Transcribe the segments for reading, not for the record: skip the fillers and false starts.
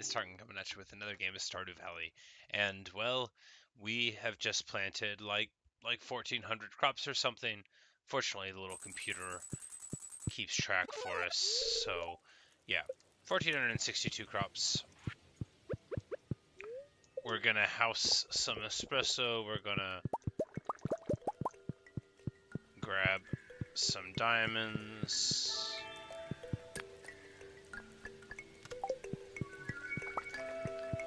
is Tarkin coming at you with another game of Stardew Valley. And well, we have just planted like 1,400 crops or something. Fortunately, the little computer keeps track for us. So, yeah, 1,462 crops. We're gonna house some espresso. We're gonna grab some diamonds.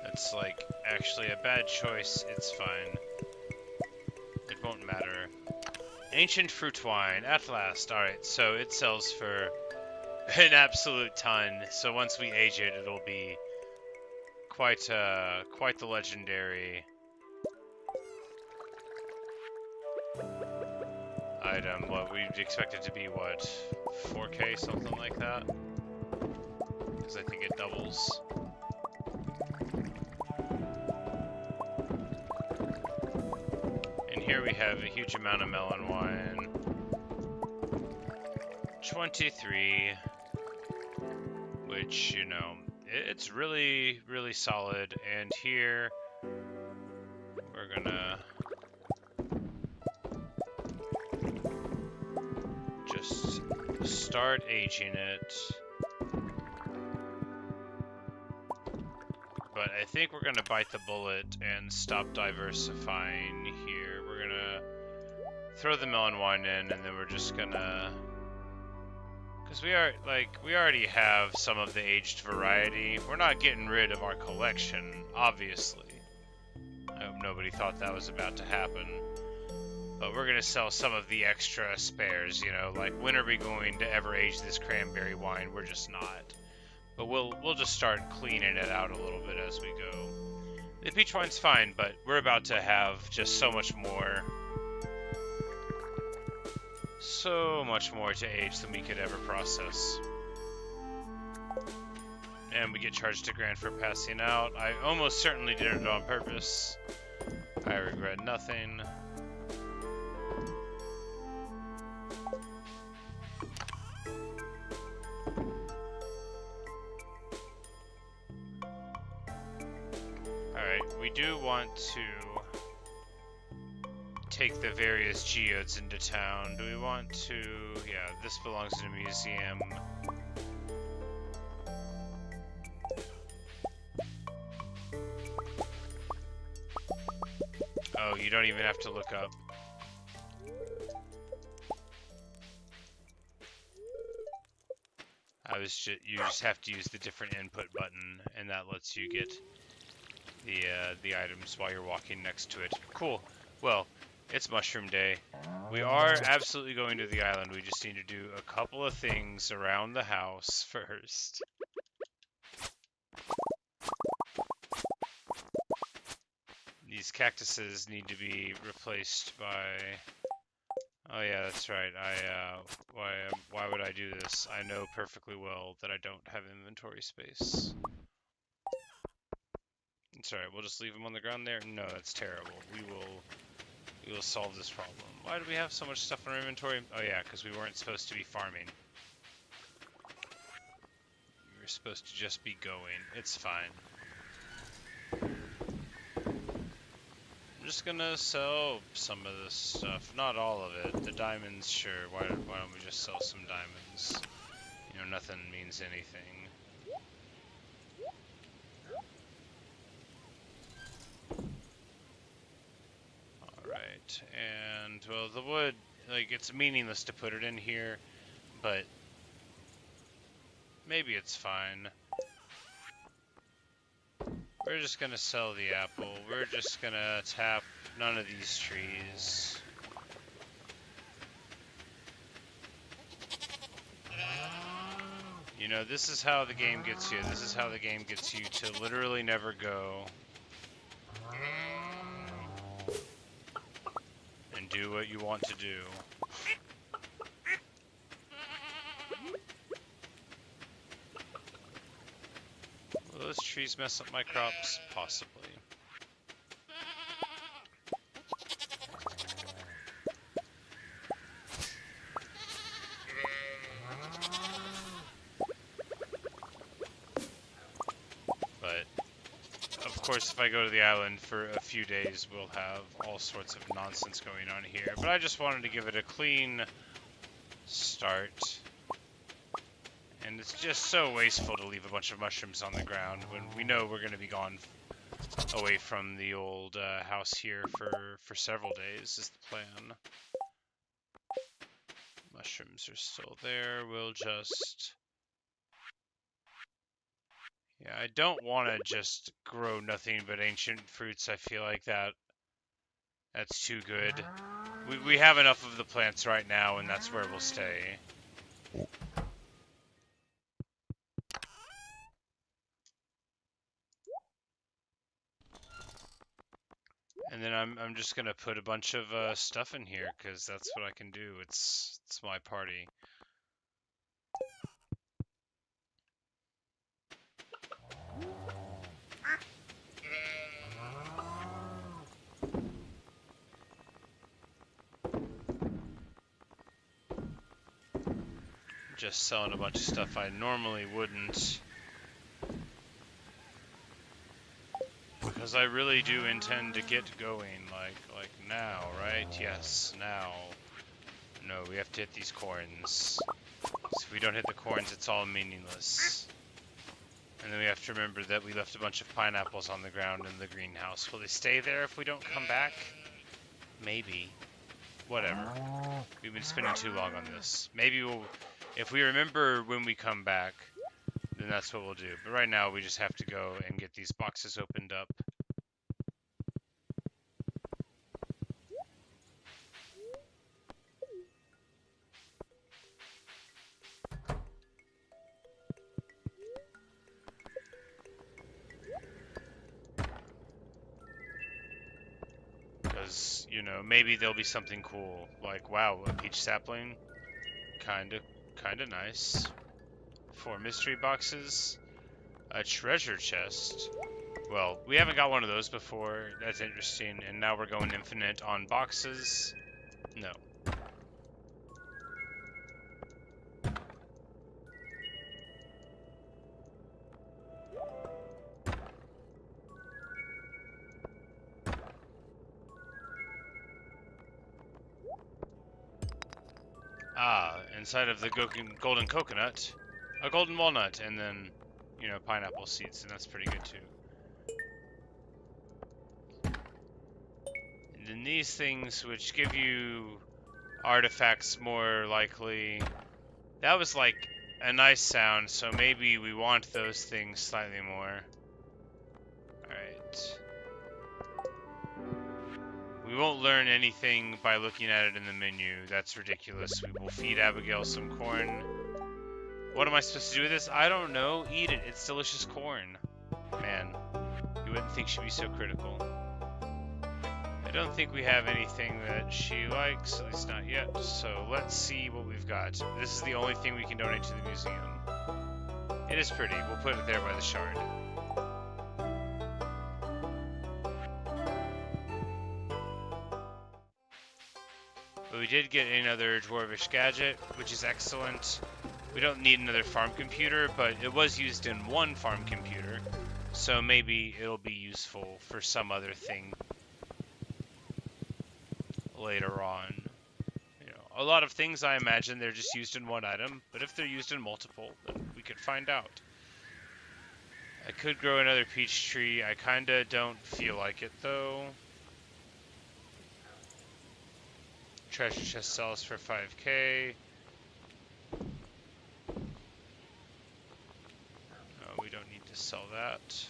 That's like actually a bad choice. It's fine. It won't matter. Ancient fruit wine, at last. Alright, so it sells for an absolute ton. So once we age it, it'll be quite the legendary item. What we'd expect it to be, what, 4K, something like that? Because I think it doubles. And here we have a huge amount of melon wine. 23, which, you know, it's really, really solid. And here, we're gonna just start aging it. But I think we're gonna bite the bullet and stop diversifying here. We're gonna throw the melon wine in, and then we're just gonna, because we already have some of the aged variety. We're not getting rid of our collection, obviously. I hope nobody thought that was about to happen. But we're gonna sell some of the extra spares, you know, like when are we going to ever age this cranberry wine? We're just not. But we'll just start cleaning it out a little bit as we go. The peach wine's fine, but we're about to have just so much more to age than we could ever process. And we get charged $1,000 for passing out. I almost certainly did it on purpose. I regret nothing. Alright, we do want to take the various geodes into town. Do we want to... Yeah, this belongs in a museum. Oh, you don't even have to look up. You just have to use the different input button, and that lets you get the items while you're walking next to it. Cool. Well, it's Mushroom Day. We are absolutely going to the island. We just need to do a couple of things around the house first. These cactuses need to be replaced by... Oh yeah, that's right. Why would I do this? I know perfectly well that I don't have inventory space. It's alright, we'll just leave them on the ground there. No, that's terrible. We will solve this problem. Why do we have so much stuff in our inventory? Oh yeah, because we weren't supposed to be farming. We were supposed to just be going. It's fine. I'm just gonna sell some of this stuff. Not all of it. The diamonds, sure. Why don't we just sell some diamonds? You know, nothing means anything. Alright, and, well, the wood, like, it's meaningless to put it in here, but maybe it's fine. We're just gonna sell the apple. We're just gonna tap none of these trees. You know, this is how the game gets you. This is how the game gets you to literally never go and do what you want to do. Will those trees mess up my crops? Possibly. But course, if I go to the island for a few days, we'll have all sorts of nonsense going on here. But I just wanted to give it a clean start. And it's just so wasteful to leave a bunch of mushrooms on the ground when we know we're going to be gone away from the old house here for several days is the plan. Mushrooms are still there. We'll just... Yeah, I don't want to just grow nothing but ancient fruits. I feel like that's too good. We have enough of the plants right now, and that's where we'll stay. And then I'm just gonna put a bunch of stuff in here because that's what I can do. It's my party. Just selling a bunch of stuff I normally wouldn't. Because I really do intend to get going, like now, right? Yes, now. No, we have to hit these corns. So if we don't hit the corns, it's all meaningless. And then we have to remember that we left a bunch of pineapples on the ground in the greenhouse. Will they stay there if we don't come back? Maybe. Whatever. We've been spending too long on this. Maybe we'll... If we remember when we come back, then that's what we'll do. But right now, we just have to go and get these boxes opened up. Because, you know, maybe there'll be something cool. Like, wow, a peach sapling. Kinda nice. 4 mystery boxes. A treasure chest. Well, we haven't got one of those before. That's interesting. And now we're going infinite on boxes. No. Ah, inside of the golden coconut, a golden walnut, and then, you know, pineapple seeds, and that's pretty good too. And then these things, which give you artifacts more likely. That was like a nice sound, so maybe we want those things slightly more. Alright. We won't learn anything by looking at it in the menu. That's ridiculous. We will feed Abigail some corn. What am I supposed to do with this? I don't know. Eat it. It's delicious corn. Man, you wouldn't think she'd be so critical. I don't think we have anything that she likes, at least not yet. So let's see what we've got. This is the only thing we can donate to the museum. It is pretty. We'll put it there by the shard. But we did get another dwarvish gadget, which is excellent. We don't need another farm computer, but it was used in one farm computer, so maybe it'll be useful for some other thing later on. You know, a lot of things I imagine they're just used in one item, but if they're used in multiple, then we could find out. I could grow another peach tree. I kinda don't feel like it though. Treasure chest sells for 5k. No, we don't need to sell that.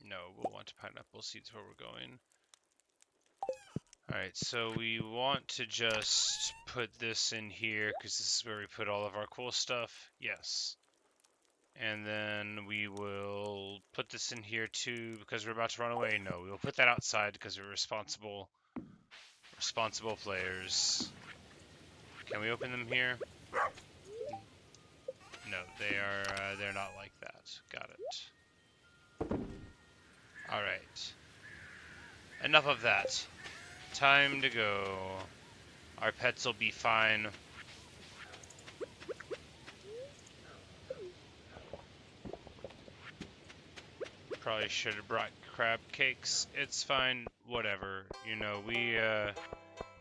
No, we'll want pineapple seeds where we're going. Alright, so we want to just put this in here because this is where we put all of our cool stuff. Yes. And then we will put this in here too because we're about to run away. No, we'll put that outside because we're responsible players. Can we open them here? No, they're not like that. Got it. All right. Enough of that. Time to go. Our pets will be fine. Probably should have brought crab cakes. It's fine. Whatever. You know,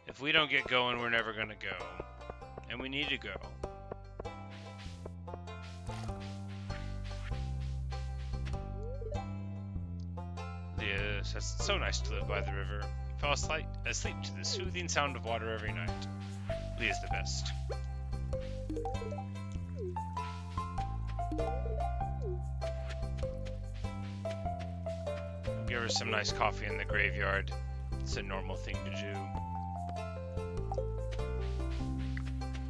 if we don't get going, we're never gonna go. And we need to go. Yes, it's so nice to live by the river. Fall asleep to the soothing sound of water every night. Leah's the best. Give her some nice coffee in the graveyard. It's a normal thing to do.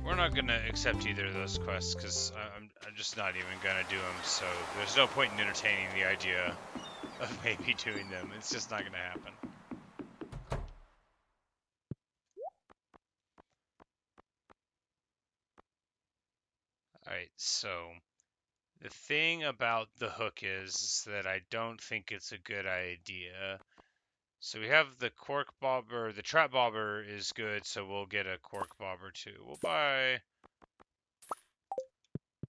We're not gonna accept either of those quests because I'm just not even gonna do them. So there's no point in entertaining the idea of maybe doing them. It's just not gonna happen. Alright, so the thing about the hook is that I don't think it's a good idea. So we have the cork bobber. The trap bobber is good, so we'll get a cork bobber too. We'll buy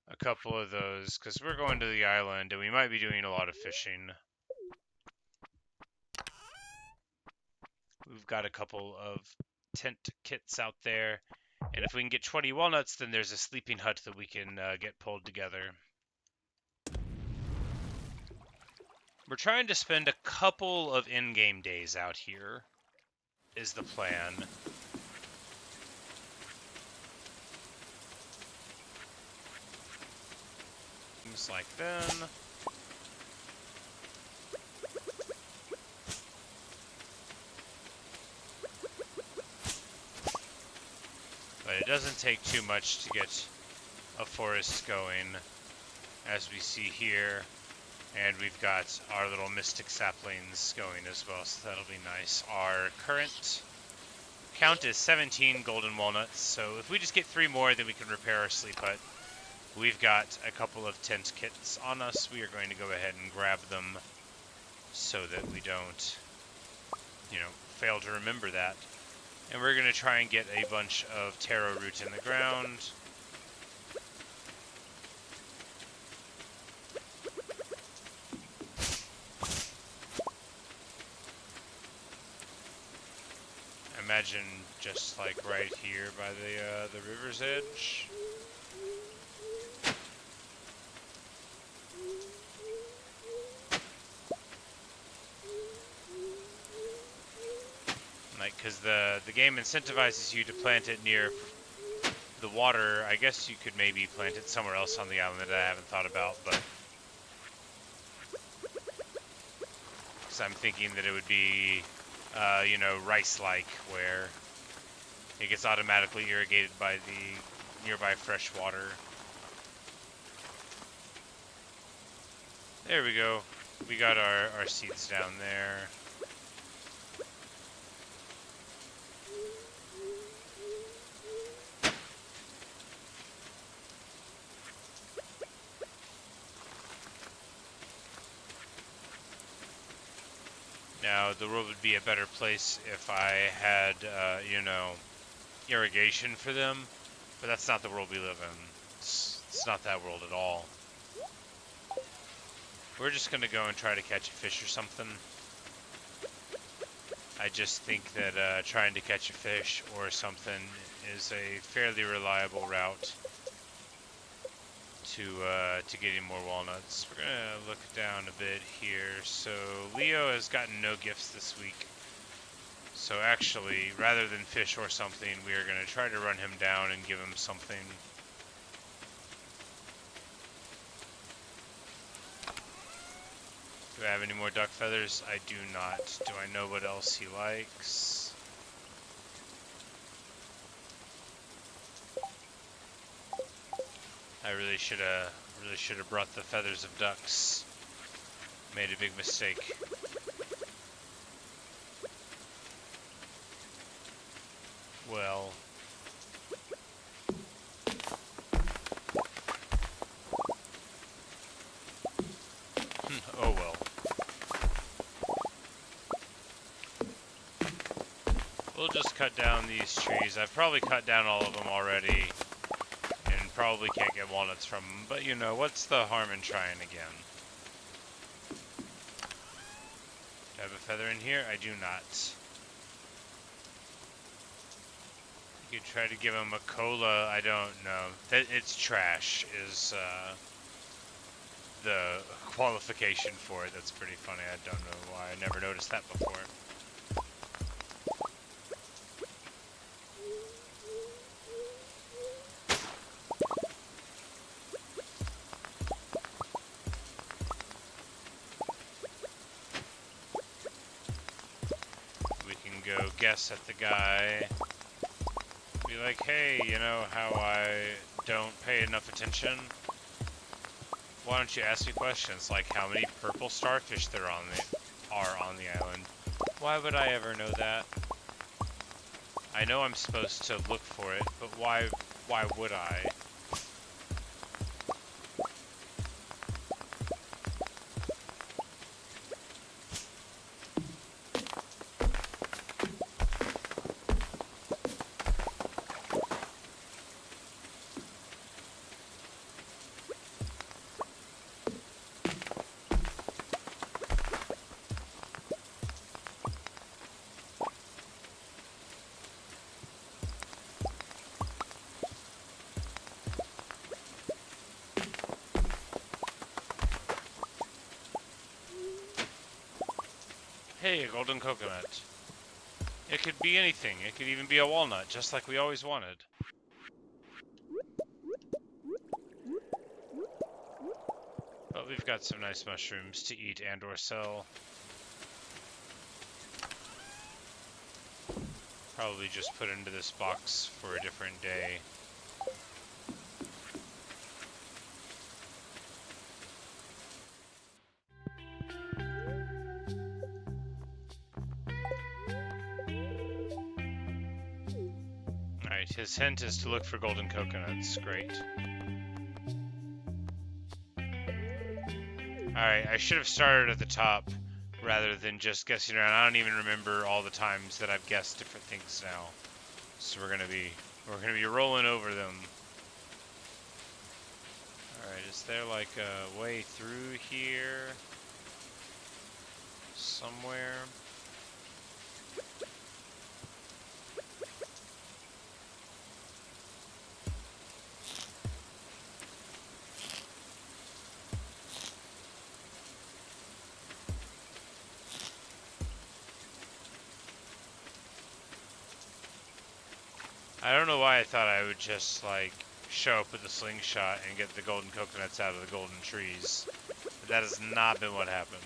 a couple of those because we're going to the island and we might be doing a lot of fishing. We've got a couple of tent kits out there, and if we can get 20 walnuts, then there's a sleeping hut that we can get pulled together. We're trying to spend a couple of in-game days out here, is the plan. Things like them. But it doesn't take too much to get a forest going, as we see here. And we've got our little mystic saplings going as well, so that'll be nice. Our current count is 17 golden walnuts, so if we just get 3 more, then we can repair our sleep hut. We've got a couple of tent kits on us. We are going to go ahead and grab them so that we don't, fail to remember that. And we're going to try and get a bunch of taro root in the ground. Imagine just like right here by the river's edge. Like, because the game incentivizes you to plant it near the water. I guess you could maybe plant it somewhere else on the island that I haven't thought about, but because I'm thinking that it would be rice-like, where it gets automatically irrigated by the nearby fresh water. There we go. We got our seeds down there. Now, the world would be a better place if I had, irrigation for them, but that's not the world we live in. It's not that world at all. We're just going to go and try to catch a fish or something. I just think that trying to catch a fish or something is a fairly reliable route to getting more walnuts. We're gonna look down a bit here. So Leo has gotten no gifts this week. So actually, rather than fish or something, we are gonna try to run him down and give him something. Do I have any more duck feathers? I do not. Do I know what else he likes? I really should have brought the feathers of ducks. Made a big mistake. Well. Oh well. We'll just cut down these trees. I've probably cut down all of them already. And probably can't get walnuts from them. But you know, what's the harm in trying again? Do I have a feather in here? I do not. You could try to give him a cola. I don't know. It's trash is the qualification for it. That's pretty funny. I don't know why. I never noticed that before. We can go guess at the guy. Be like, hey, you know how I don't pay enough attention? Why don't you ask me questions like how many purple starfish there are on the island? Why would I ever know that? I know I'm supposed to look for it, but why would I? Hey, a golden coconut. It could be anything. It could even be a walnut, just like we always wanted. But we've got some nice mushrooms to eat and or sell. Probably just put into this box for a different day. Alright, his hint is to look for golden coconuts. Great. Alright, I should have started at the top rather than just guessing around. I don't even remember all the times that I've guessed different things now. So we're gonna be rolling over them. Alright, is there like a way through here? Somewhere? I don't know why I thought I would just, like, show up with a slingshot and get the golden coconuts out of the golden trees. But that has not been what happened.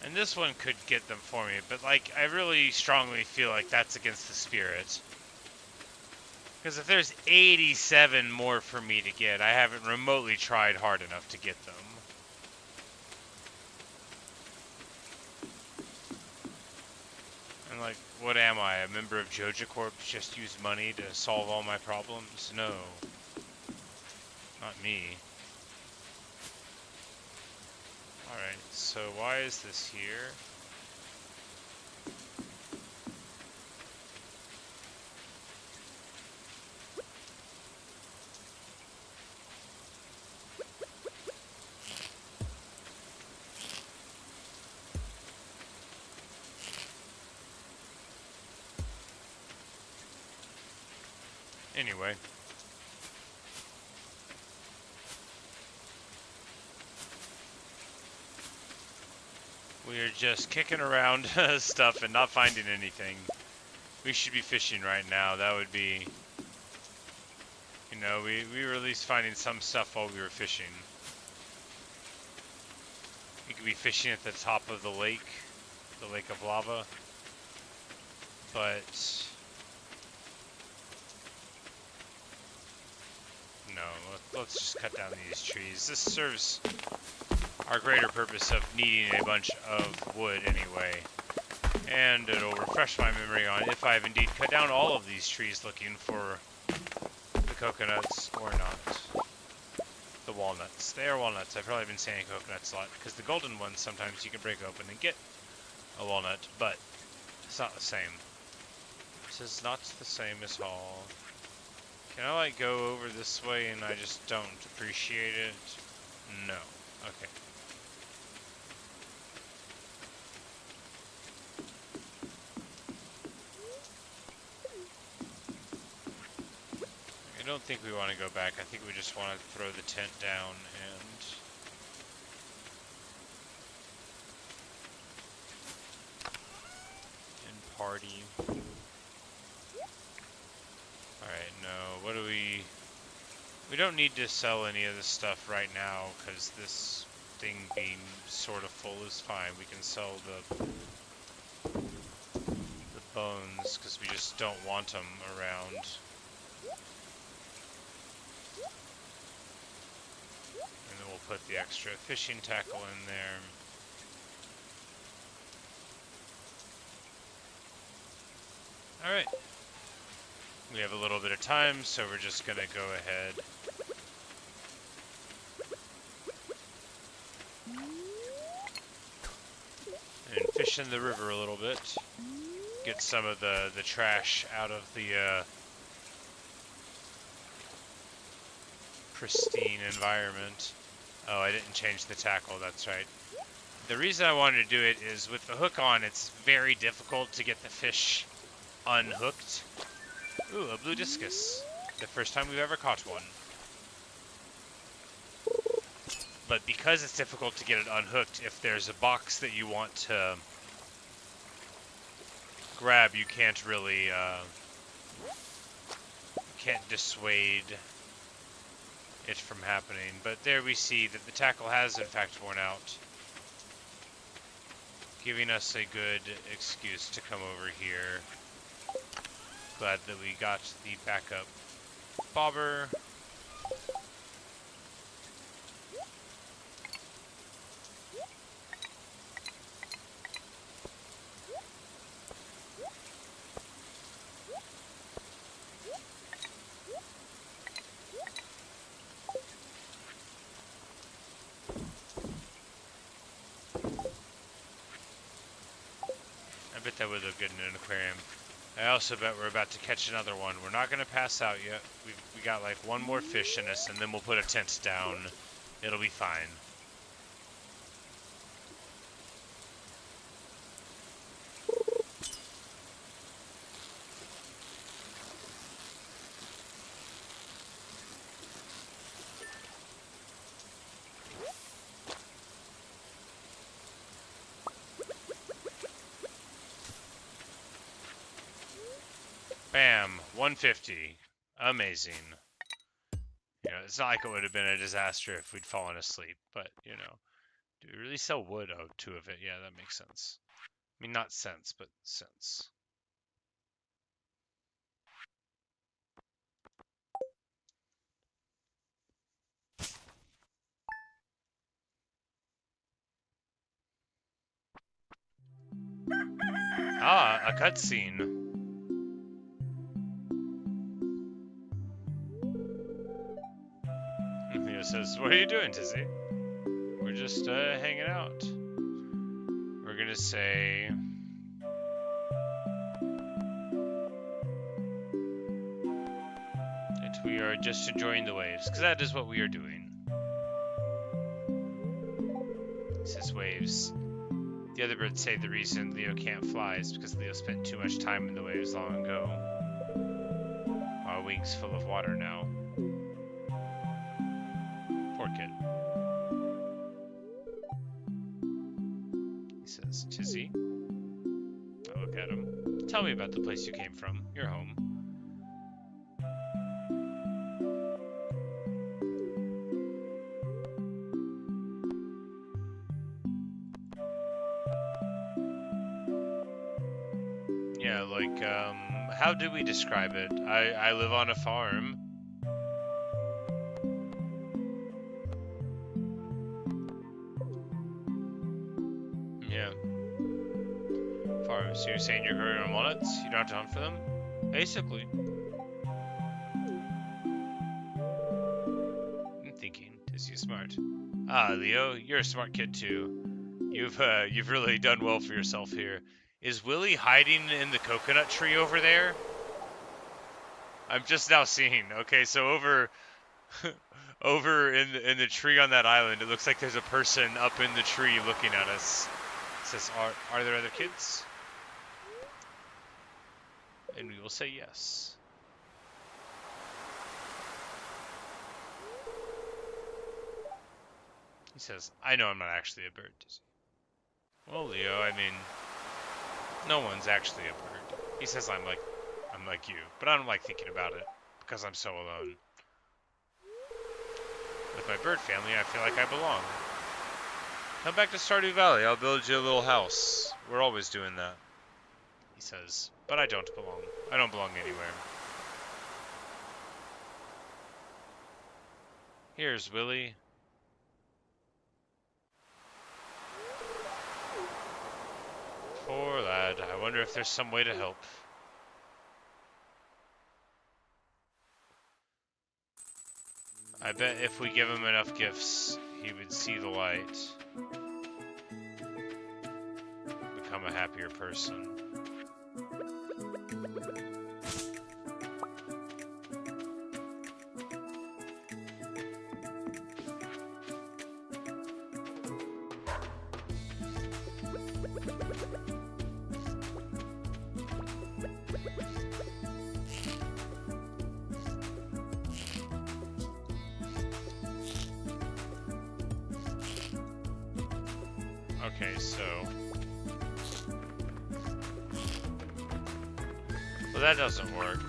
And this one could get them for me, but like, I really strongly feel like that's against the spirit. Because if there's 87 more for me to get, I haven't remotely tried hard enough to get them. And like, what am I, a member of Joja Corp just use money to solve all my problems? No. Not me. Alright, so why is this here? Anyway. We're just kicking around stuff and not finding anything. We should be fishing right now. That would be... You know, we were at least finding some stuff while we were fishing. We could be fishing at the top of the lake of lava. But... No, let's just cut down these trees. This serves our greater purpose of needing a bunch of wood anyway. And it'll refresh my memory on if I've indeed cut down all of these trees looking for the coconuts or not. The walnuts. They are walnuts. I've probably been saying coconuts a lot because the golden ones sometimes you can break open and get a walnut, but it's not the same. This is not the same as all. Can I like go over this way and I just don't appreciate it? No. Okay. I don't think we want to go back. I think we just want to throw the tent down and party. Alright, no, what do we... We don't need to sell any of this stuff right now, because this thing being sort of full is fine. We can sell the bones, because we just don't want them around. And then we'll put the extra fishing tackle in there. Alright. We have a little bit of time, so we're just gonna go ahead and fish in the river a little bit. Get some of the trash out of the pristine environment. Oh, I didn't change the tackle, that's right. The reason I wanted to do it is with the hook on, it's very difficult to get the fish unhooked. Ooh, a blue discus. The first time we've ever caught one. But because it's difficult to get it unhooked, if there's a box that you want to grab, you can't really, can't dissuade it from happening. But there we see that the tackle has in fact worn out, giving us a good excuse to come over here. Glad that we got the backup bobber. I bet that would look good in an aquarium. I also bet we're about to catch another one. We're not going to pass out yet. We got like one more fish in us, and then we'll put a tent down. It'll be fine. Bam, 150. Amazing. You know, it's not like it would have been a disaster if we'd fallen asleep, but, you know. Do we really sell wood? Oh, 2 of it. Yeah, that makes sense. I mean, not sense, but sense. Ah, a cutscene. Theo says, "What are you doing, Tizzy?" We're just hanging out. We're gonna say... that we are just enjoying the waves, because that is what we are doing. It says waves. The other birds say the reason Leo can't fly is because Leo spent too much time in the waves long ago. Our wings full of water now. Poor kid. He says, Tell me about the place you came from, your home. Yeah, like, how do we describe it? I live on a farm. Yeah. Farm. So you're saying you're growing walnuts? You don't have to hunt for them? Basically. I'm thinking, is he smart? Ah, Leo, you're a smart kid too. You've really done well for yourself here. Is Willie hiding in the coconut tree over there? I'm just now seeing. Okay, so over in the tree on that island, it looks like there's a person up in the tree looking at us. It says, are there other kids? And we will say yes. He says, I know I'm not actually a bird, does he? Well, Leo, I mean, no one's actually a bird. He says I'm like you, but I don't like thinking about it because I'm so alone. With my bird family, I feel like I belong. Come back to Stardew Valley, I'll build you a little house. We're always doing that. He says, but I don't belong. I don't belong anywhere. Here's Willie. Poor lad. I wonder if there's some way to help. I bet if we give him enough gifts, he would see the light. Become a happier person. Okay, so... well, that doesn't work.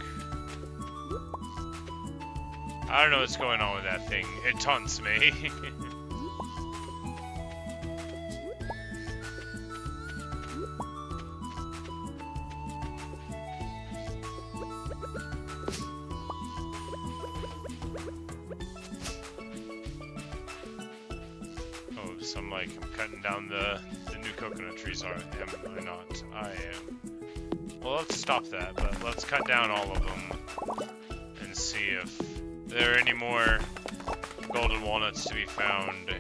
I don't know what's going on with that thing. It taunts me. Oh, so I'm like, I'm cutting down the new coconut trees, am I not? I am. Well, let's stop that, but let's cut down all of them and see if there are any more golden walnuts to be found.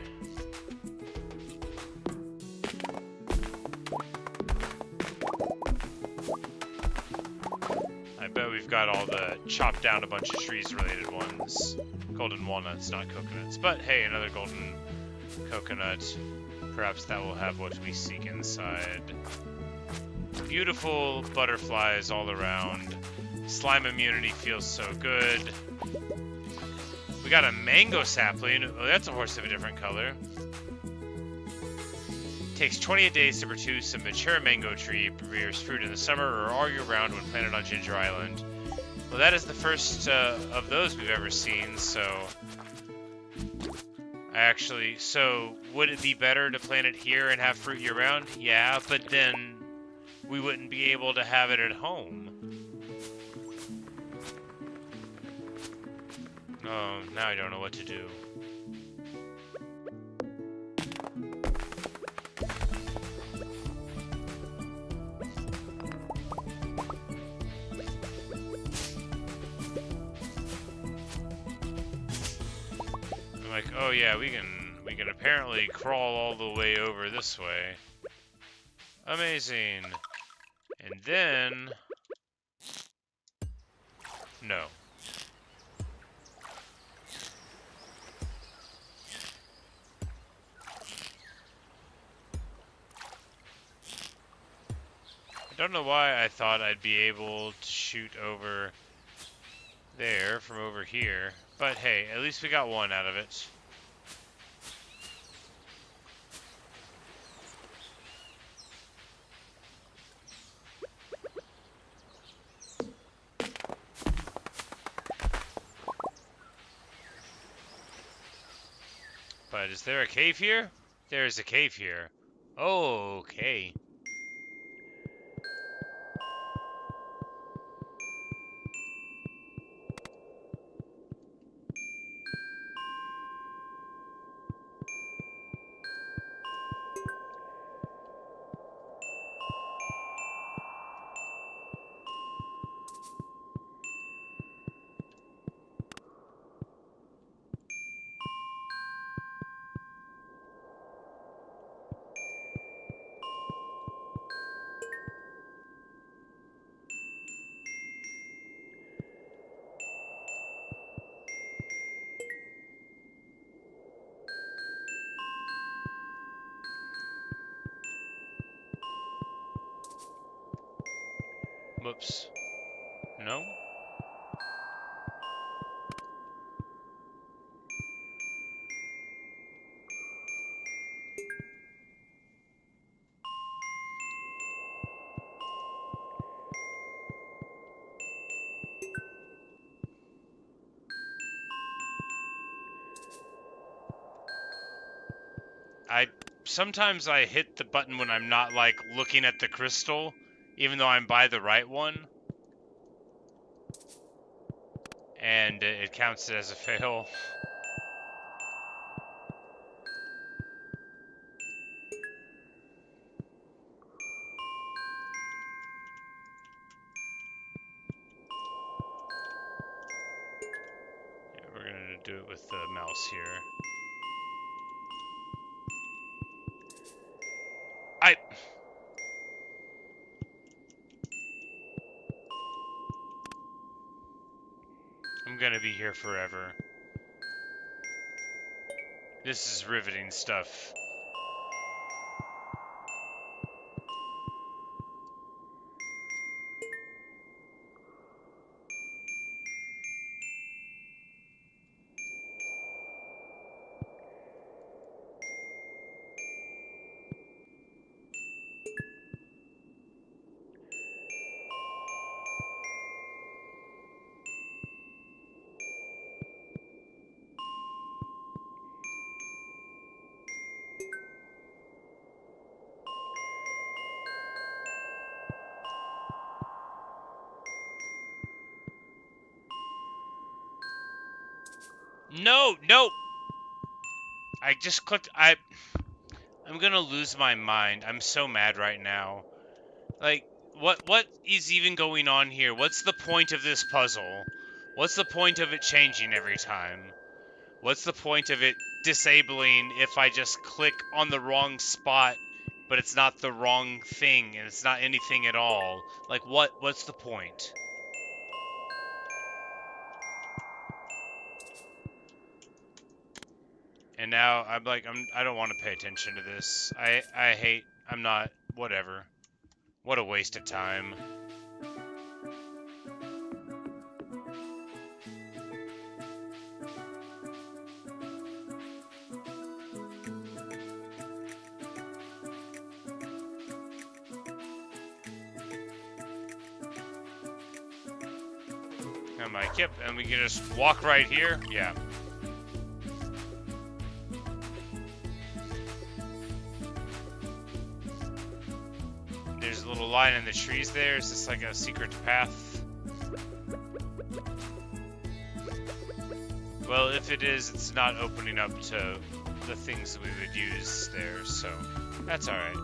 I bet we've got all the chopped down a bunch of trees related ones. Golden walnuts, not coconuts. But hey, another golden coconut. Perhaps that will have what we seek inside. Beautiful butterflies all around. Slime immunity feels so good. We got a mango sapling. Oh, that's a horse of a different color. Takes 28 days to produce a mature mango tree. Bears fruit in the summer or all year round when planted on Ginger Island. Well, that is the first of those we've ever seen, so... so would it be better to plant it here and have fruit year round? Yeah, but then we wouldn't be able to have it at home. Oh, now I don't know what to do. I'm like, oh yeah, we can apparently crawl all the way over this way. Amazing. And then... no. I don't know why I thought I'd be able to shoot over there from over here. But hey, at least we got one out of it. But is there a cave here? There is a cave here. Oh, okay. Whoops. No? Sometimes I hit the button when I'm not, like, looking at the crystal, even though I'm by the right one. And it counts it as a fail. Yeah, we're gonna do it with the mouse here. I'm gonna be here forever. This is riveting stuff. No, no! I just clicked, I'm gonna lose my mind. I'm so mad right now. Like, what is even going on here? What's the point of this puzzle? What's the point of it changing every time? What's the point of it disabling if I just click on the wrong spot, but it's not the wrong thing, and it's not anything at all? Like, what's the point? And now I'm like, I don't want to pay attention to this. I'm not, whatever. What a waste of time. I'm like, yep, and we can just walk right here. Yeah. There's a little line in the trees there. Is this like a secret path? Well, if it is, it's not opening up to the things that we would use there, so that's alright.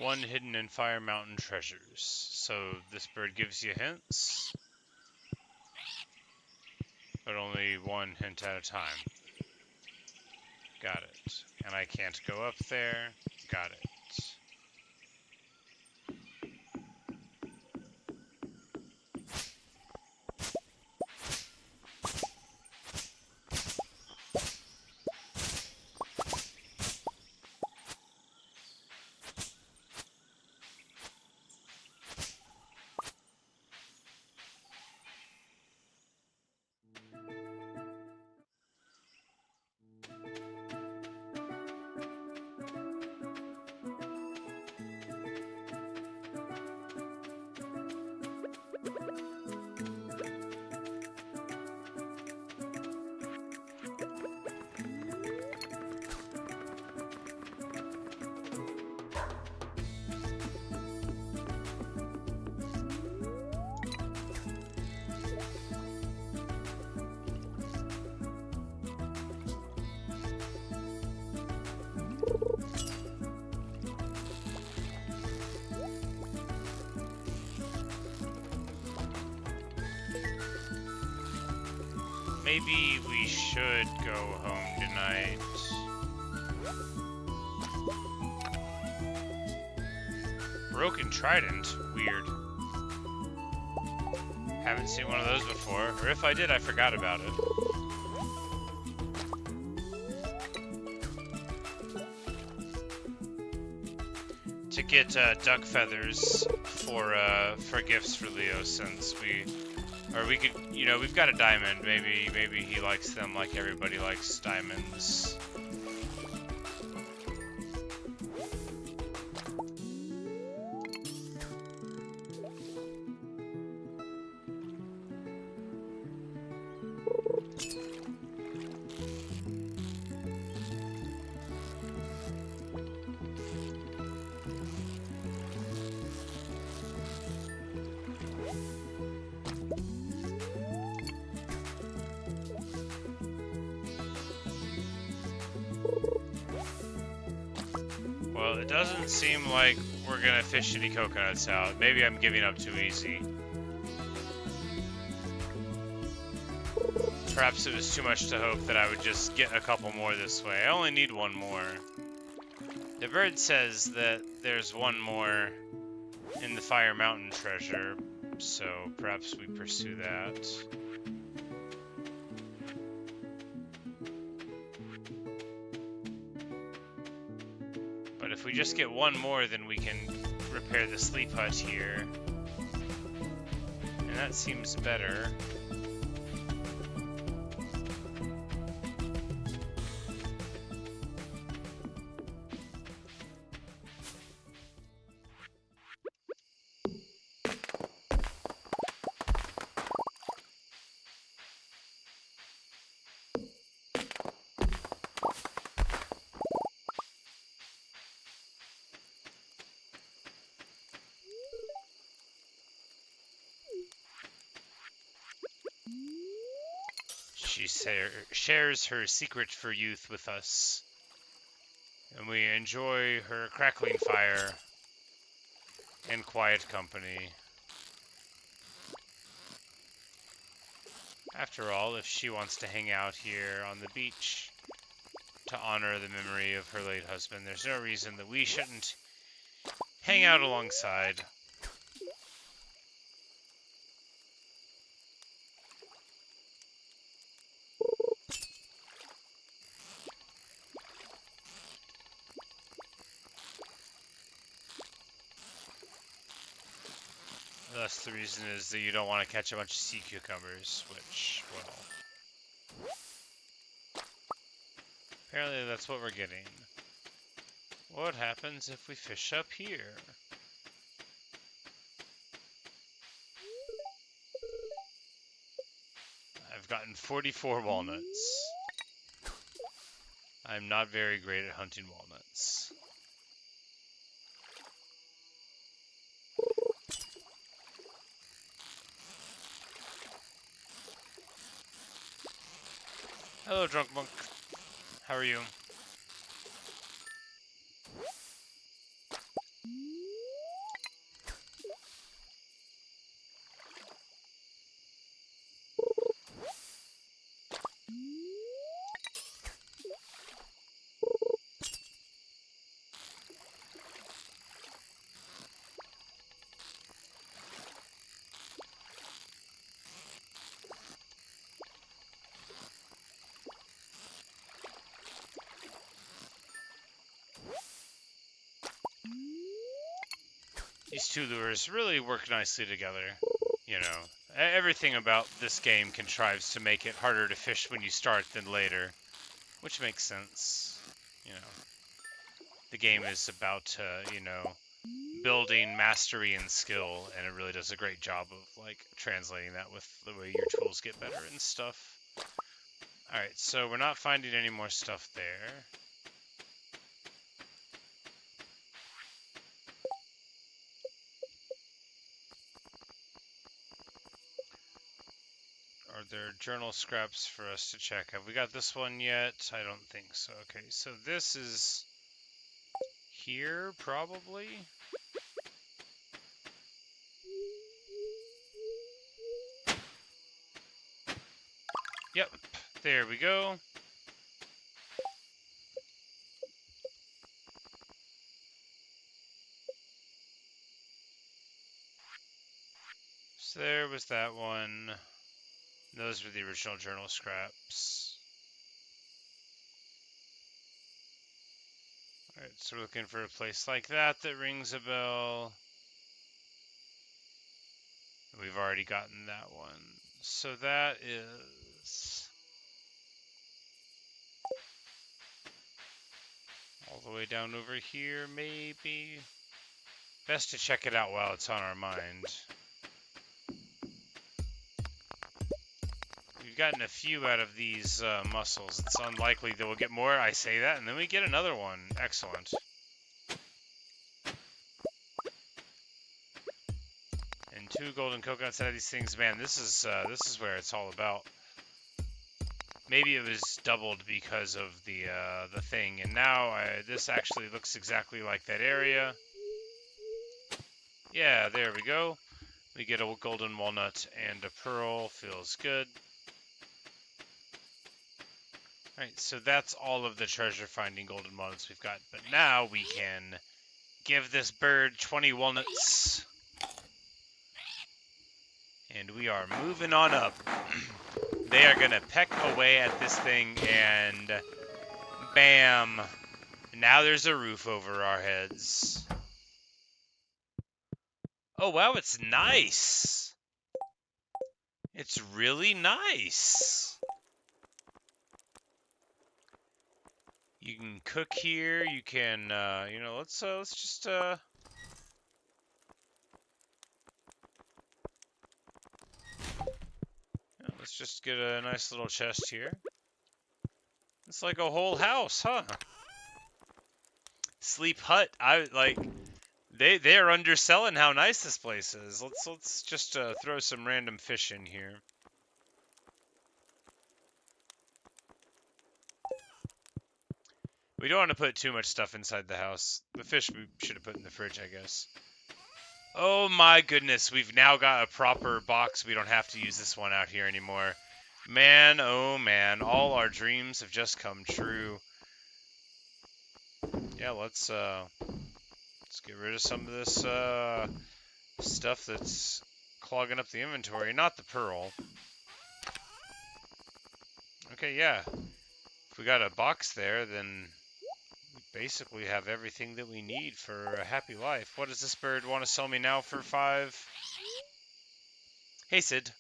one hidden in Fire Mountain treasures. So this bird gives you hints, but only one hint at a time. Got it. And I can't go up there. Got it. Maybe we should go home tonight. Broken trident? Weird. Haven't seen one of those before, or if I did, I forgot about it. To get duck feathers for gifts for Leo, since we could, you know, we've got a diamond. Maybe he likes them like everybody likes diamonds. Well, it doesn't seem like we're gonna fish any coconuts out. Maybe I'm giving up too easy. Perhaps it was too much to hope that I would just get a couple more this way. I only need one more. The bird says that there's one more in the Fire Mountain treasure, so perhaps we pursue that. But if we just get one more, then we can repair the sleep hut here. And that seems better. She shares her secret for youth with us, and we enjoy her crackling fire and quiet company. After all, if she wants to hang out here on the beach to honor the memory of her late husband, there's no reason that we shouldn't hang out alongside. Thus, the reason is that you don't want to catch a bunch of sea cucumbers, which, well, apparently that's what we're getting. What happens if we fish up here? I've gotten 44 walnuts. I'm not very great at hunting walnuts. Hello, Drunk Monk. How are you? These two lures really work nicely together. You know, everything about this game contrives to make it harder to fish when you start than later, which makes sense. You know, the game is about, you know, building mastery and skill, and it really does a great job of, like, translating that with the way your tools get better and stuff. Alright, so we're not finding any more stuff there. Are there journal scraps for us to check? Have we got this one yet? I don't think so. Okay, so this is here, probably? Yep, there we go. So there was that one. Those were the original journal scraps. Alright, so we're looking for a place like that that rings a bell. We've already gotten that one. So that is all the way down over here, maybe. Best to check it out while it's on our mind. We've gotten a few out of these mussels. It's unlikely that we'll get more. I say that, and then we get another one. Excellent. And 2 golden coconuts out of these things. Man, this is where it's all about. Maybe it was doubled because of the thing, and now this actually looks exactly like that area. Yeah, there we go. We get a golden walnut and a pearl. Feels good. Alright, so that's all of the treasure finding golden walnuts we've got. But now we can give this bird 20 walnuts. And we are moving on up. They are going to peck away at this thing, and bam! Now there's a roof over our heads. Oh, wow, it's nice! It's really nice! You can cook here, you can, you know, let's just, let's just get a nice little chest here. It's like a whole house, huh? Sleep hut. They're underselling how nice this place is. Let's just throw some random fish in here. We don't want to put too much stuff inside the house. The fish we should have put in the fridge, I guess. Oh my goodness, we've now got a proper box. We don't have to use this one out here anymore. Man, oh man, all our dreams have just come true. Yeah, let's get rid of some of this stuff that's clogging up the inventory. Not the pearl. Okay, yeah. If we got a box there, then we basically have everything that we need for a happy life. What does this bird want to sell me now for 5? Hey, Sid.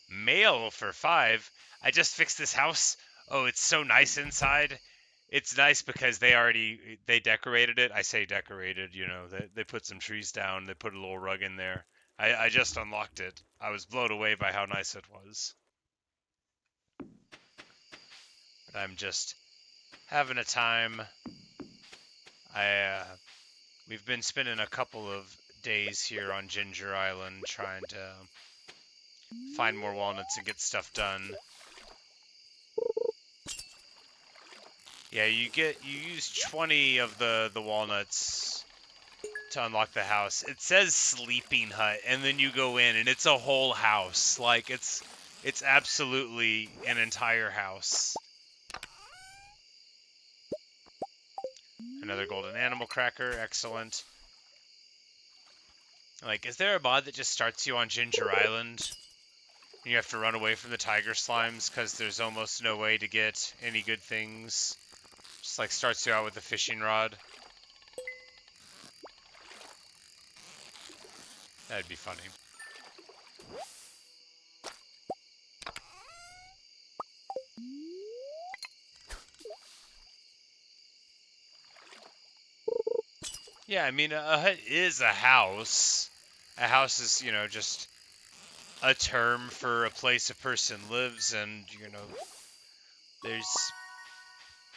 Mail for 5? I just fixed this house. Oh, it's so nice inside. It's nice because they decorated it. I say decorated, you know, they put some trees down. They put a little rug in there. I just unlocked it. I was blown away by how nice it was. But I'm just having a time. We've been spending a couple of days here on Ginger Island trying to find more walnuts and get stuff done. Yeah, you use 20 of the walnuts to unlock the house. It says sleeping hut, and then you go in and it's a whole house. Like it's absolutely an entire house. Another golden animal cracker, excellent. Like, is there a mod that just starts you on Ginger Island? And you have to run away from the tiger slimes because there's almost no way to get any good things. Just like starts you out with a fishing rod. That'd be funny. Yeah, I mean, a hut is a house. A house is, you know, just a term for a place a person lives, and, you know, there's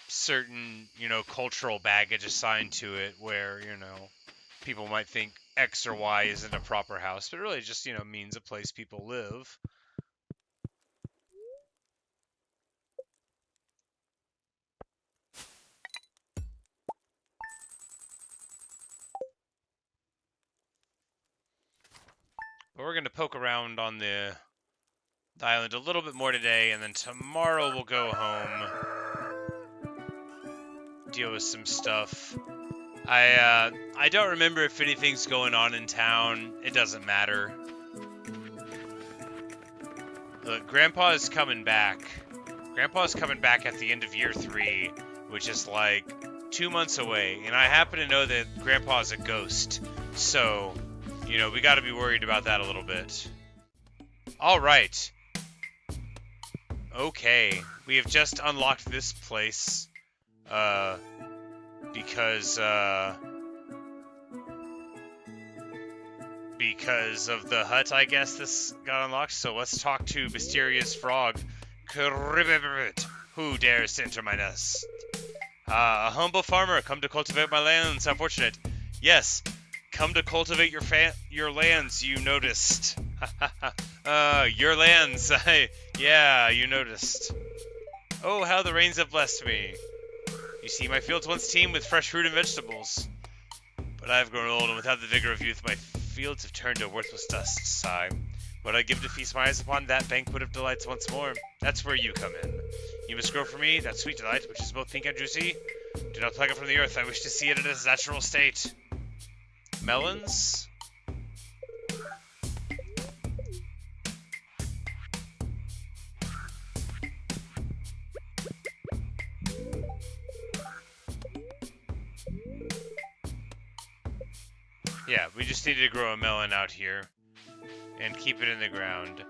certain, you know, cultural baggage assigned to it where, you know, people might think X or Y isn't a proper house, but it really just, you know, means a place people live. But we're going to poke around on the island a little bit more today, and then tomorrow we'll go home, deal with some stuff. I don't remember if anything's going on in town. It doesn't matter. Look, Grandpa is coming back. Grandpa's coming back at the end of year 3, which is like 2 months away, and I happen to know that Grandpa's a ghost, so, you know, we got to be worried about that a little bit. All right. Okay, we have just unlocked this place, because of the hut, I guess this got unlocked. So let's talk to Mysterious Frog. Who dares to enter my nest? A humble farmer, come to cultivate my lands. Unfortunate. Yes, come to cultivate your lands. You noticed. Your lands. Yeah, you noticed. Oh, how the rains have blessed me. You see, my fields once teemed with fresh fruit and vegetables. But I have grown old, and without the vigor of youth, my fields have turned to worthless dust. Sigh. What I give to feast my eyes upon that banquet of delights once more. That's where you come in. You must grow for me that sweet delight, which is both pink and juicy. Do not pluck it from the earth. I wish to see it in its natural state. Melons? Yeah, we just needed to grow a melon out here and keep it in the ground.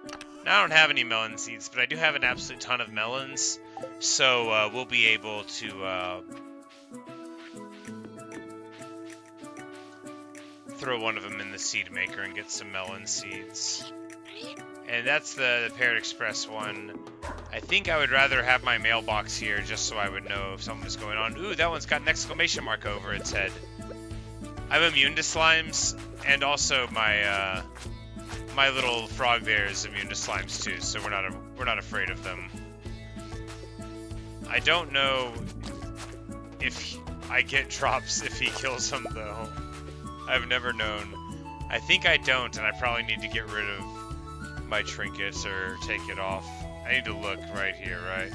Now I don't have any melon seeds, but I do have an absolute ton of melons, so we'll be able to throw one of them in the seed maker and get some melon seeds. And that's the Parrot Express one. I think I would rather have my mailbox here just so I would know if something was going on. Ooh, that one's got an exclamation mark over its head. I'm immune to slimes, and also my my little frog there is immune to slimes too, so we're not afraid of them. I don't know if I get drops if he kills them though. I've never known. I think I don't, and I probably need to get rid of my trinkets or take it off. I need to look right here, right?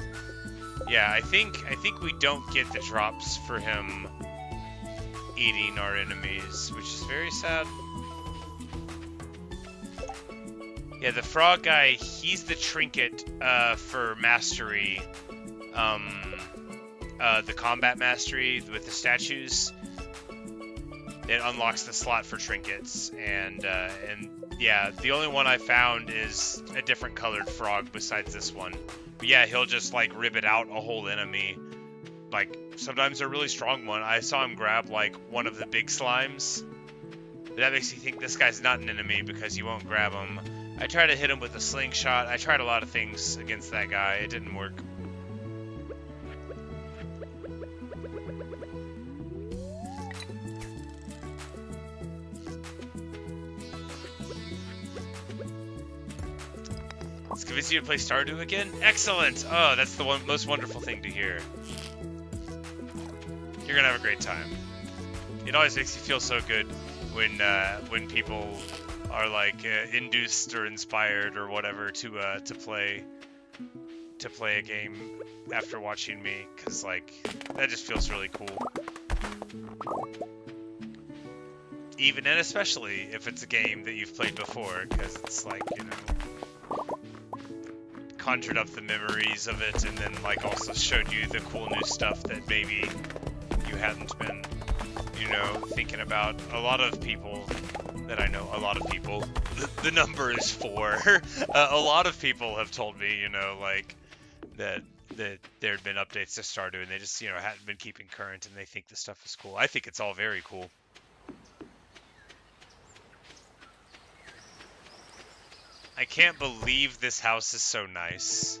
Yeah, I think we don't get the drops for him eating our enemies, which is very sad. Yeah, the frog guy, he's the trinket for mastery. The combat mastery with the statues. It unlocks the slot for trinkets, and yeah, the only one I found is a different colored frog besides this one. But yeah, he'll just like rip it out a whole enemy. Like, sometimes a really strong one. I saw him grab, like, one of the big slimes. That makes you think this guy's not an enemy because you won't grab him. I tried to hit him with a slingshot. I tried a lot of things against that guy. It didn't work. Let's convince you to play Stardew again? Excellent! Oh, that's the most wonderful thing to hear. You're gonna have a great time. It always makes you feel so good when people are like induced or inspired or whatever to play a game after watching me, because like that just feels really cool. Even and especially if it's a game that you've played before, because it's like, you know, conjured up the memories of it, and then like also showed you the cool new stuff that maybe you hadn't been, you know, thinking about. A lot of people that I know, a lot of people, the number is 4. A lot of people have told me, you know, like, that there had been updates to Stardew and they just, you know, hadn't been keeping current and they think the stuff is cool. I think it's all very cool. I can't believe this house is so nice.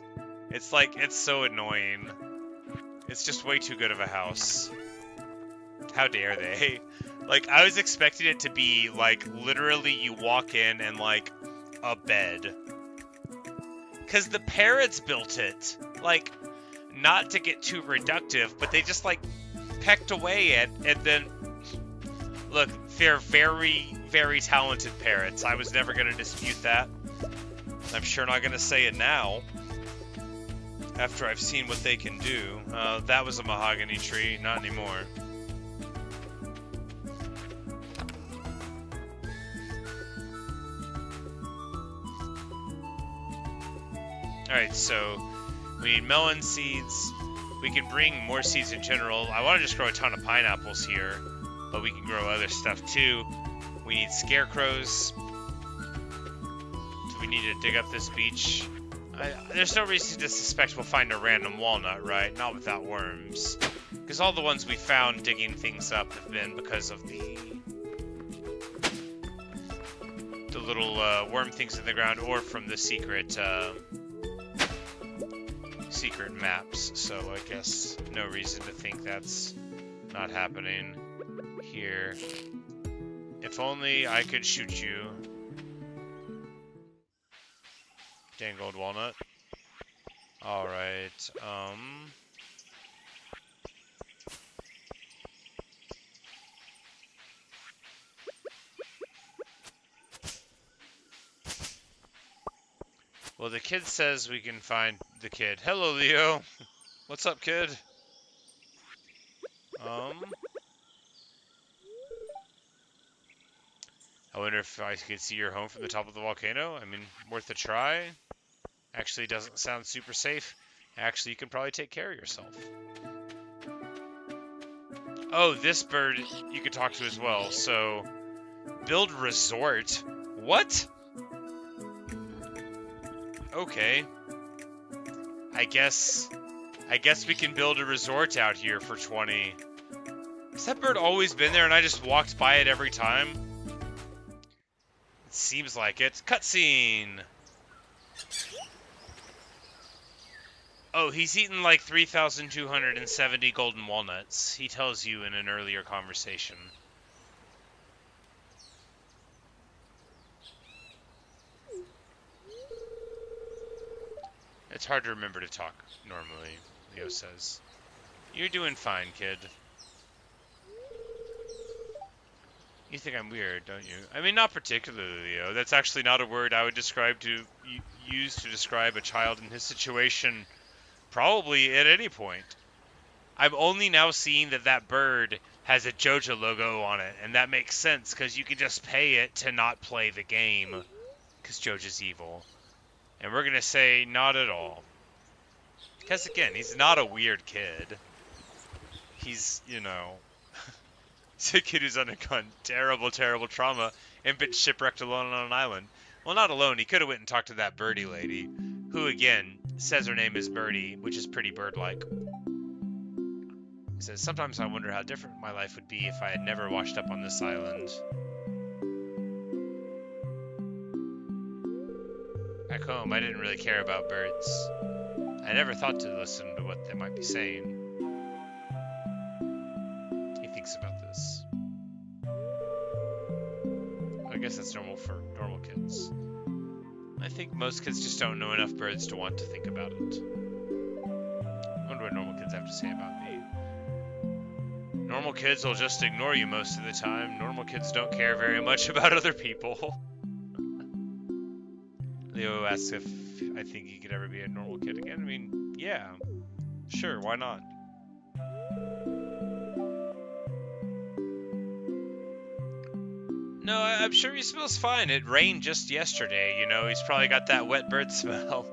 It's like, it's so annoying. It's just way too good of a house. How dare they? Like, I was expecting it to be, like, literally you walk in and, like, a bed. Because the parrots built it. Like, not to get too reductive, but they just, like, pecked away at, and then... Look, they're very, very talented parrots. I was never going to dispute that. I'm sure not going to say it now. After I've seen what they can do. That was a mahogany tree, not anymore. Alright, so we need melon seeds. We can bring more seeds in general. I want to just grow a ton of pineapples here, but we can grow other stuff too. We need scarecrows. Do we need to dig up this beach? There's no reason to suspect we'll find a random walnut, right? Not without worms. Because all the ones we found digging things up have been because of the little worm things in the ground, or from the secret maps. So I guess no reason to think that's not happening here. If only I could shoot you. Dang gold walnut. Alright, well, the kid says we can find the kid. Hello, Leo. What's up, kid? I wonder if I could see your home from the top of the volcano. I mean, worth a try. Actually, doesn't sound super safe. Actually, you can probably take care of yourself. Oh, this bird you could talk to as well. So, build resort. What? Okay. I guess we can build a resort out here for 20. Has that bird always been there and I just walked by it every time? It seems like it. Cutscene! Oh, he's eaten like 3,270 golden walnuts. He tells you in an earlier conversation. It's hard to remember to talk normally, Leo says. You're doing fine, kid. You think I'm weird, don't you? I mean, not particularly, Leo. That's actually not a word I would use to describe a child in his situation, probably at any point. I'm only now seeing that bird has a JoJo logo on it, and that makes sense, because you can just pay it to not play the game, because JoJo's evil. And we're going to say not at all. Because, again, he's not a weird kid. He's, you know... he's a kid who's undergone terrible, terrible trauma and been shipwrecked alone on an island. Well, not alone. He could have went and talked to that birdie lady, who, again, says her name is Birdie, which is pretty bird-like. He says, sometimes I wonder how different my life would be if I had never washed up on this island. Back home, I didn't really care about birds. I never thought to listen to what they might be saying. He thinks about this. I guess that's normal for normal kids. I think most kids just don't know enough birds to want to think about it. I wonder what normal kids have to say about me. Normal kids will just ignore you most of the time. Normal kids don't care very much about other people. Leo asks if I think he could ever be a normal kid again. I mean, yeah. Sure, why not? No, I'm sure he smells fine. It rained just yesterday, you know. He's probably got that wet bird smell.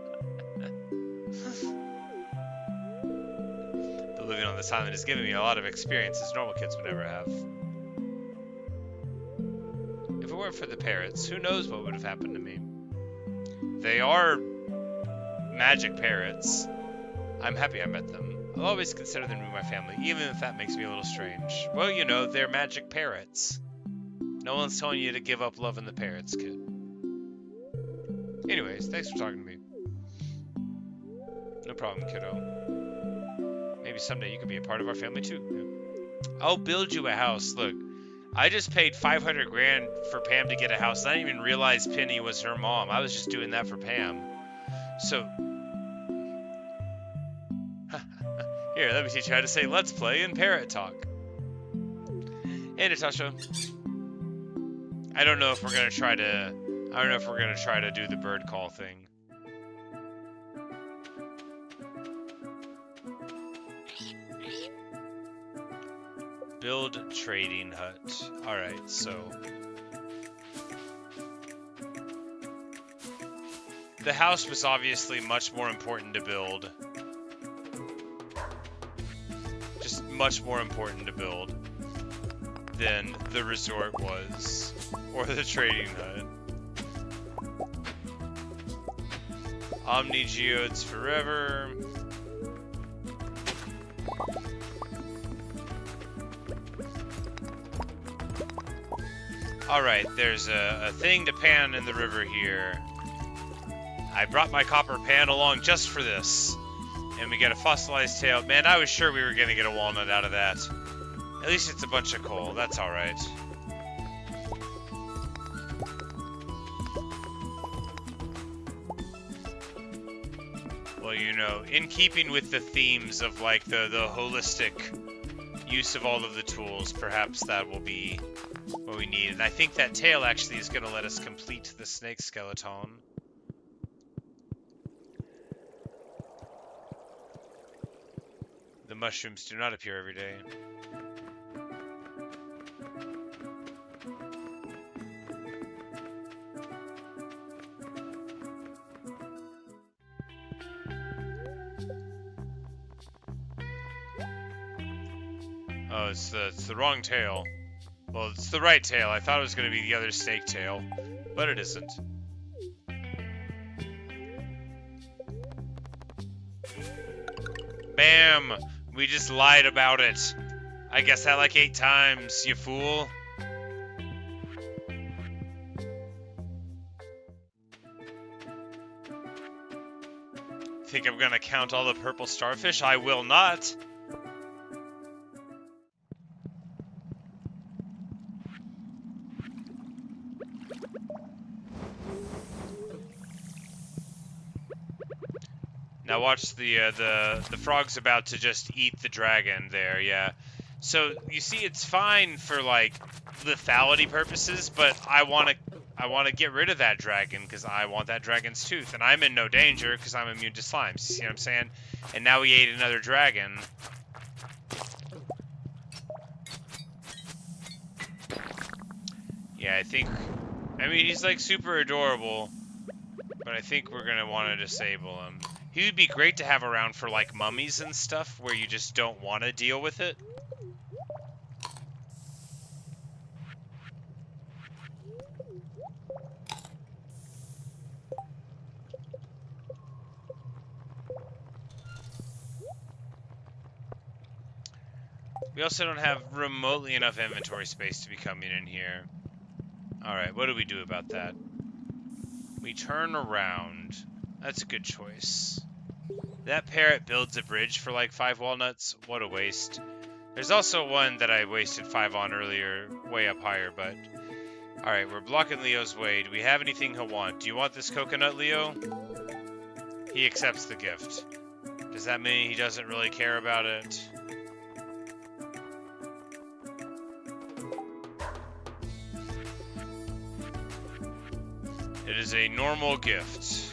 But living on this island has given me a lot of experiences normal kids would never have. If it weren't weren't for the parrots, who knows what would have happened to me. They are magic parrots. I'm happy I met them. I'll always consider them to be my family, even if that makes me a little strange. Well, you know, they're magic parrots. No one's telling you to give up loving the parrots, kid. Anyways, thanks for talking to me. No problem, kiddo. Maybe someday you could be a part of our family too. I'll build you a house. Look, I just paid 500 grand for Pam to get a house. I didn't even realize Penny was her mom. I was just doing that for Pam. So, here, let me teach you how to say "let's play" in parrot talk. Hey, Natasha. I don't know if we're gonna try to. I don't know if we're gonna try to do the bird call thing. Build trading hut. Alright, so the house was obviously much more important to build. Just much more important to build than the resort was. Or the trading hut. Omni geodes forever. Alright, there's a thing to pan in the river here. I brought my copper pan along just for this. And we get a fossilized tail. Man, I was sure we were going to get a walnut out of that. At least it's a bunch of coal. That's alright. Well, you know, in keeping with the themes of, like, the holistic use of all of the tools, perhaps that will be what we need. And I think that tail actually is going to let us complete the snake skeleton. The mushrooms do not appear every day. Oh, it's the wrong tail. Well, it's the right tail. I thought it was going to be the other snake tail, but it isn't. Bam! We just lied about it. I guess that like 8 times, you fool. Think I'm gonna count all the purple starfish? I will not. Now watch the frog's about to just eat the dragon there, yeah. So you see, it's fine for like lethality purposes, but I want to get rid of that dragon because I want that dragon's tooth, and I'm in no danger because I'm immune to slimes. You see what I'm saying? And now we ate another dragon. Yeah, I mean, he's like super adorable, but I think we're gonna want to disable him. He would be great to have around for like mummies and stuff where you just don't want to deal with it. We also don't have remotely enough inventory space to be coming in here. Alright, what do we do about that? We turn around. That's a good choice. That parrot builds a bridge for like 5 walnuts. What a waste. There's also one that I wasted 5 on earlier, way up higher, but... Alright, we're blocking Leo's way. Do we have anything he'll want? Do you want this coconut, Leo? He accepts the gift. Does that mean he doesn't really care about it? It is a normal gift.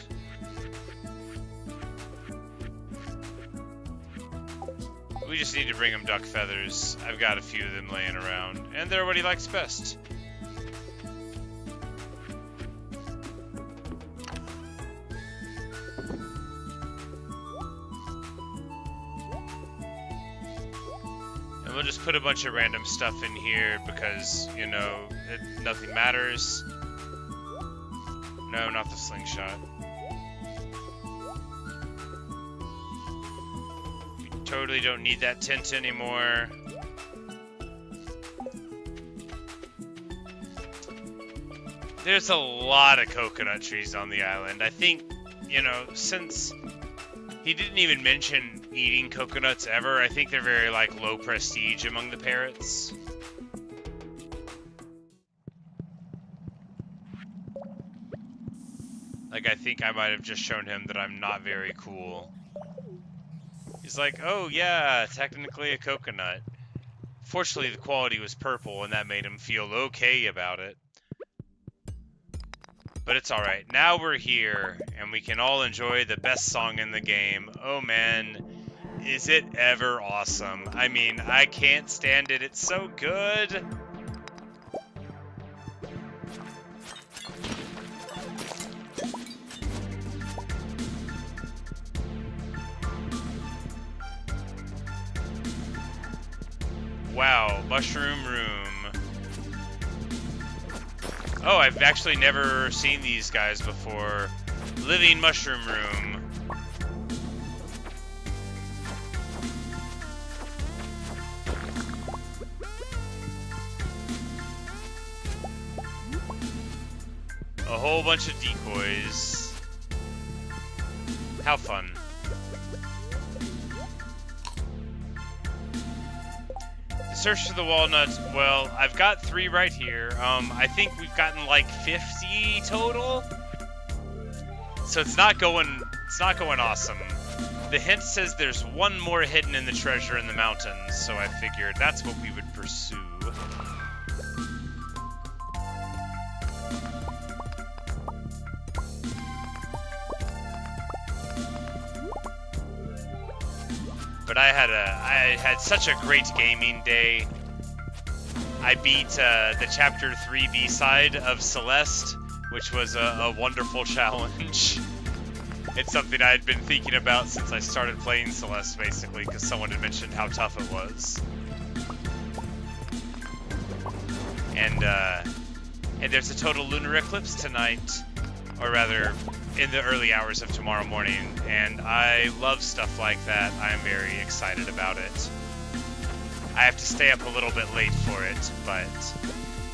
We just need to bring him duck feathers. I've got a few of them laying around. And they're what he likes best. And we'll just put a bunch of random stuff in here because, you know, nothing matters. No, not the slingshot. We totally don't need that tint anymore. There's a lot of coconut trees on the island. I think, you know, since he didn't even mention eating coconuts ever, I think they're very, like, low prestige among the parrots. Like, I think I might have just shown him that I'm not very cool. He's like, oh yeah, technically a coconut. Fortunately, the quality was purple, and that made him feel okay about it. But it's alright. Now we're here, and we can all enjoy the best song in the game. Oh man, is it ever awesome. I mean, I can't stand it. It's so good. Wow, Mushroom Room. Oh, I've actually never seen these guys before. Living Mushroom Room. A whole bunch of decoys. How fun. Search for the walnuts. Well, I've got 3 right here. I think we've gotten like 50 total. So it's not going awesome. The hint says there's 1 more hidden in the treasure in the mountains, so I figured that's what we would pursue. But I had such a great gaming day. I beat the Chapter 3 B-side of Celeste, which was a wonderful challenge. It's something I had been thinking about since I started playing Celeste, basically, because someone had mentioned how tough it was. And there's a total lunar eclipse tonight, or rather, in the early hours of tomorrow morning, and I love stuff like that. I am very excited about it. I have to stay up a little bit late for it, but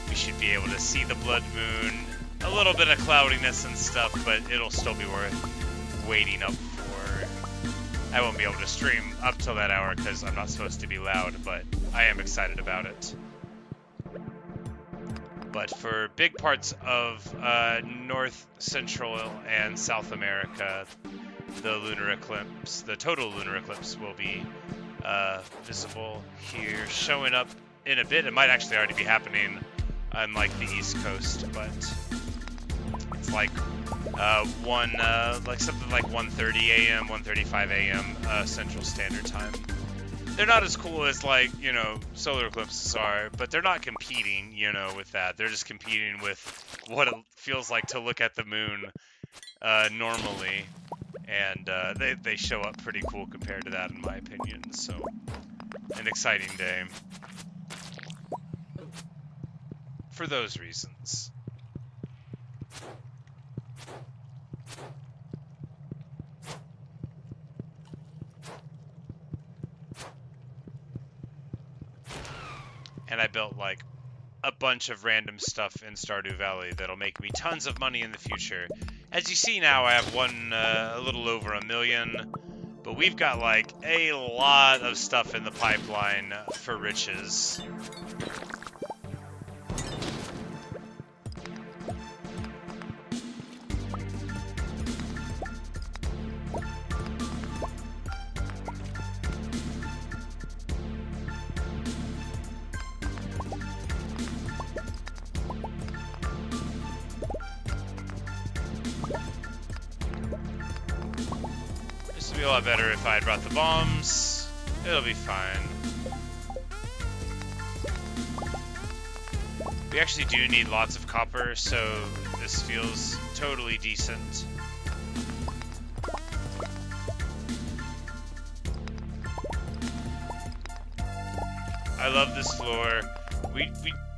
we should be able to see the blood moon. A little bit of cloudiness and stuff, but it'll still be worth waiting up for. I won't be able to stream up till that hour because I'm not supposed to be loud, but I am excited about it. But for big parts of North, Central, and South America, the lunar eclipse, the total lunar eclipse, will be visible here, showing up in a bit. It might actually already be happening on like the East Coast, but it's like like something like 1:30 a.m., 1:35 a.m. Central Standard Time. They're not as cool as, like, you know, solar eclipses are, but they're not competing, you know, with that. They're just competing with what it feels like to look at the moon normally. And they show up pretty cool compared to that, in my opinion. So, an exciting day. For those reasons. And I built, like, a bunch of random stuff in Stardew Valley that'll make me tons of money in the future. As you see now, I have a little over 1 million, but we've got, like, a lot of stuff in the pipeline for riches. A lot better if I had brought the bombs. It'll be fine. We actually do need lots of copper, so this feels totally decent. I love this floor.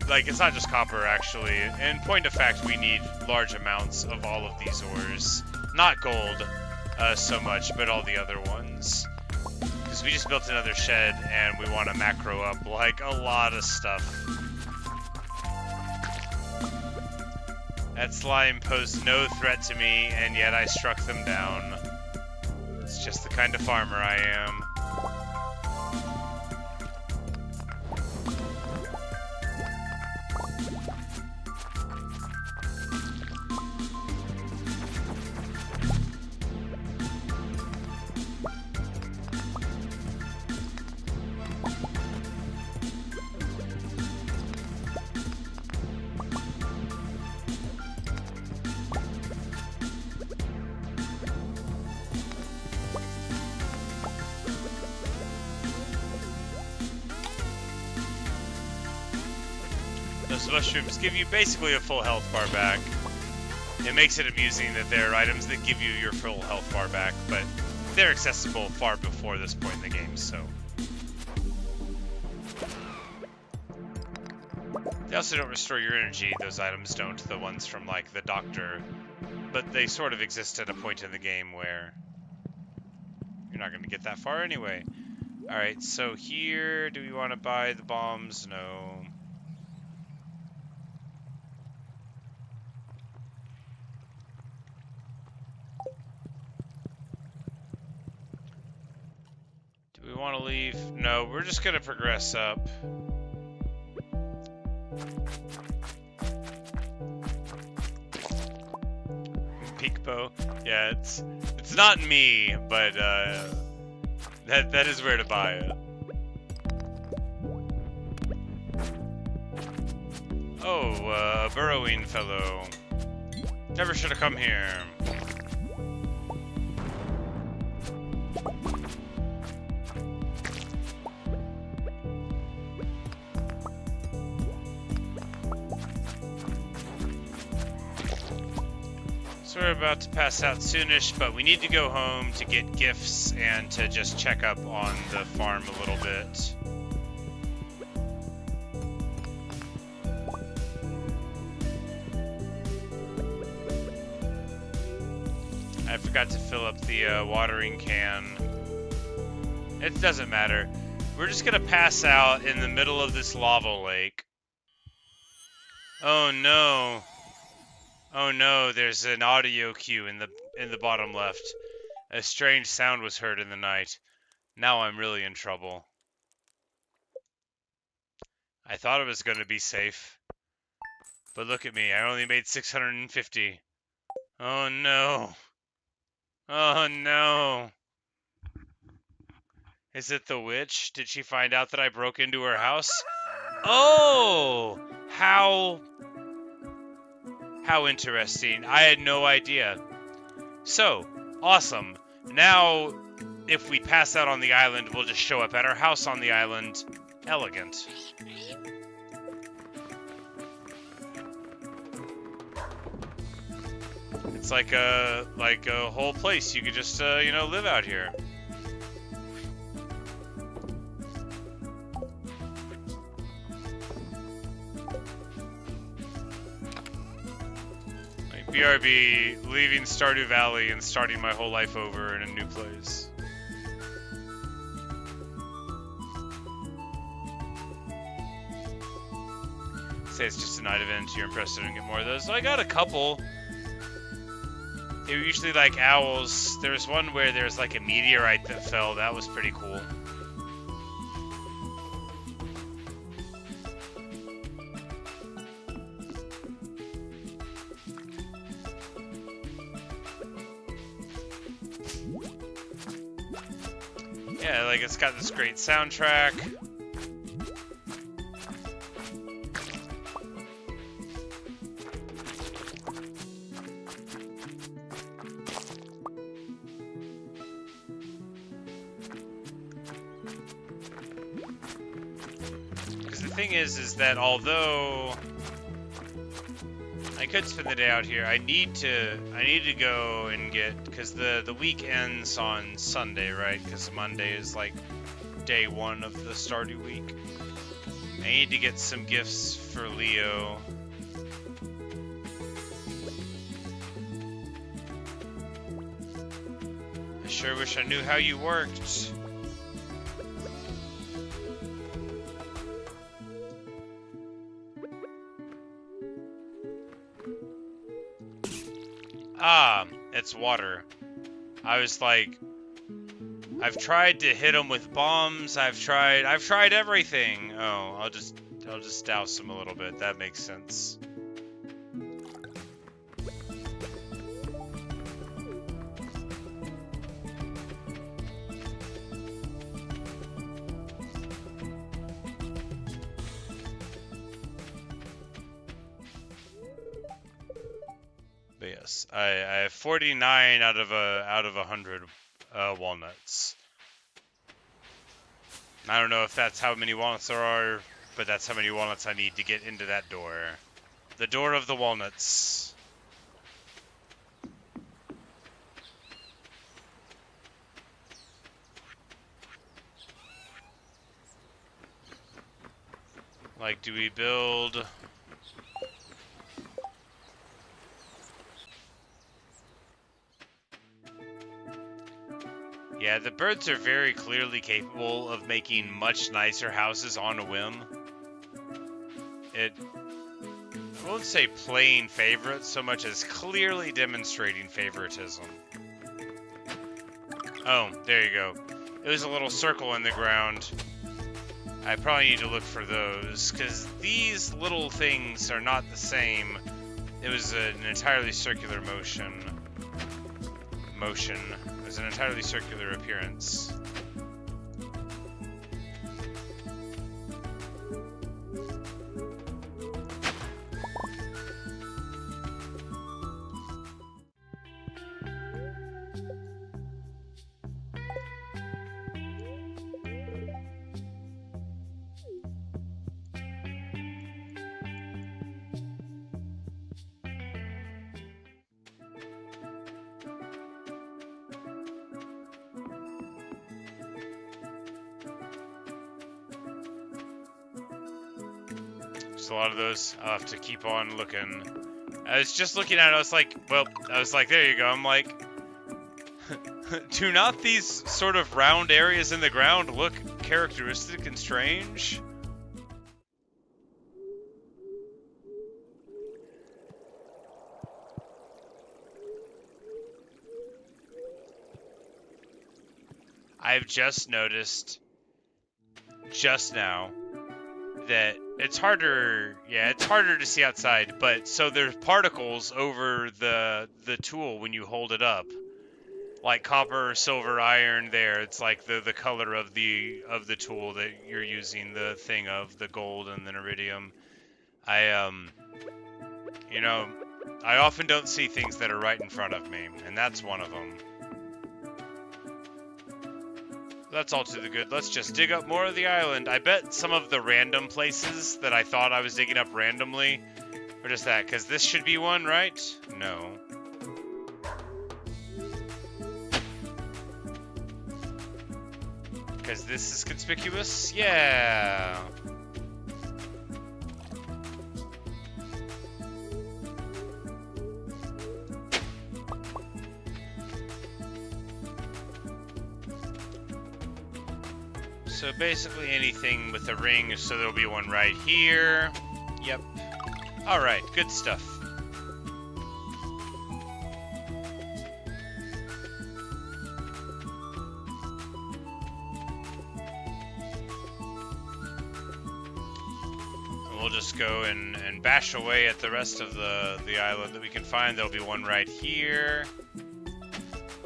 like, it's not just copper, actually. In point of fact, we need large amounts of all of these ores. Not gold so much, but all the other ones. Because we just built another shed, and we want to macro up, like, a lot of stuff. That slime posed no threat to me, and yet I struck them down. It's just the kind of farmer I am. Those mushrooms give you basically a full health bar back. It makes it amusing that there are items that give you your full health bar back, but they're accessible far before this point in the game, so. They also don't restore your energy, those items don't, the ones from, like, the doctor. But they sort of exist at a point in the game where you're not going to get that far anyway. Alright, so here, do we want to buy the bombs? No. Do we want to leave? No, we're just going to progress up. Peak bow. Yeah, it's not me, but that is where to buy it. Oh, a burrowing fellow. Never should have come here. So we're about to pass out soonish, but we need to go home to get gifts and to just check up on the farm a little bit. I forgot to fill up the watering can. It doesn't matter. We're just gonna pass out in the middle of this lava lake. Oh no. Oh no, there's an audio cue in the bottom left. A strange sound was heard in the night. Now I'm really in trouble. I thought it was going to be safe. But look at me, I only made 650. Oh no. Oh no. Is it the witch? Did she find out that I broke into her house? Oh! How interesting. I had no idea. So, awesome. Now, if we pass out on the island, we'll just show up at our house on the island. Elegant. It's like a whole place. You could just, you know, live out here. BRB, leaving Stardew Valley and starting my whole life over in a new place. Say it's just a night event, you're impressed I didn't get more of those. So I got a couple. They were usually like owls. There was one where there's like a meteorite that fell. That was pretty cool. Yeah, like it's got this great soundtrack. Because the thing is that although I could spend the day out here, I need to go and get, because the week ends on Sunday, right? Because Monday is like day one of the Stardew week. I need to get some gifts for Leo. I sure wish I knew how you worked. Ah, it's water. I was like, I've tried to hit him with bombs. I've tried everything. Oh, I'll just douse him a little bit. That makes sense. But yes, I have 49 out of 100 walnuts. I don't know if that's how many walnuts there are, but that's how many walnuts I need to get into that door. The door of the walnuts. Like, do we build... Yeah, the birds are very clearly capable of making much nicer houses on a whim. I won't say playing favorite so much as clearly demonstrating favoritism. Oh, there you go. It was a little circle in the ground. I probably need to look for those, because these little things are not the same. It was an entirely circular motion. It was an entirely circular appearance. There's a lot of those. I'll have to keep on looking. I was just looking at it, I was like, there you go. I'm like, do not these sort of round areas in the ground look characteristic and strange? I've just noticed, just now, that it's harder to see outside, but so there's particles over the tool when you hold it up, like copper, silver, iron. There, it's like the color of the tool that you're using, the thing of the gold and the iridium. I often don't see things that are right in front of me, and that's one of them. That's all to the good. Let's just dig up more of the island. I bet some of the random places that I thought I was digging up randomly are just that, because this should be one, right? No. Because this is conspicuous? Yeah. So basically anything with a ring, so there'll be one right here. Yep. Alright, good stuff. We'll just go and bash away at the rest of the island that we can find. There'll be one right here.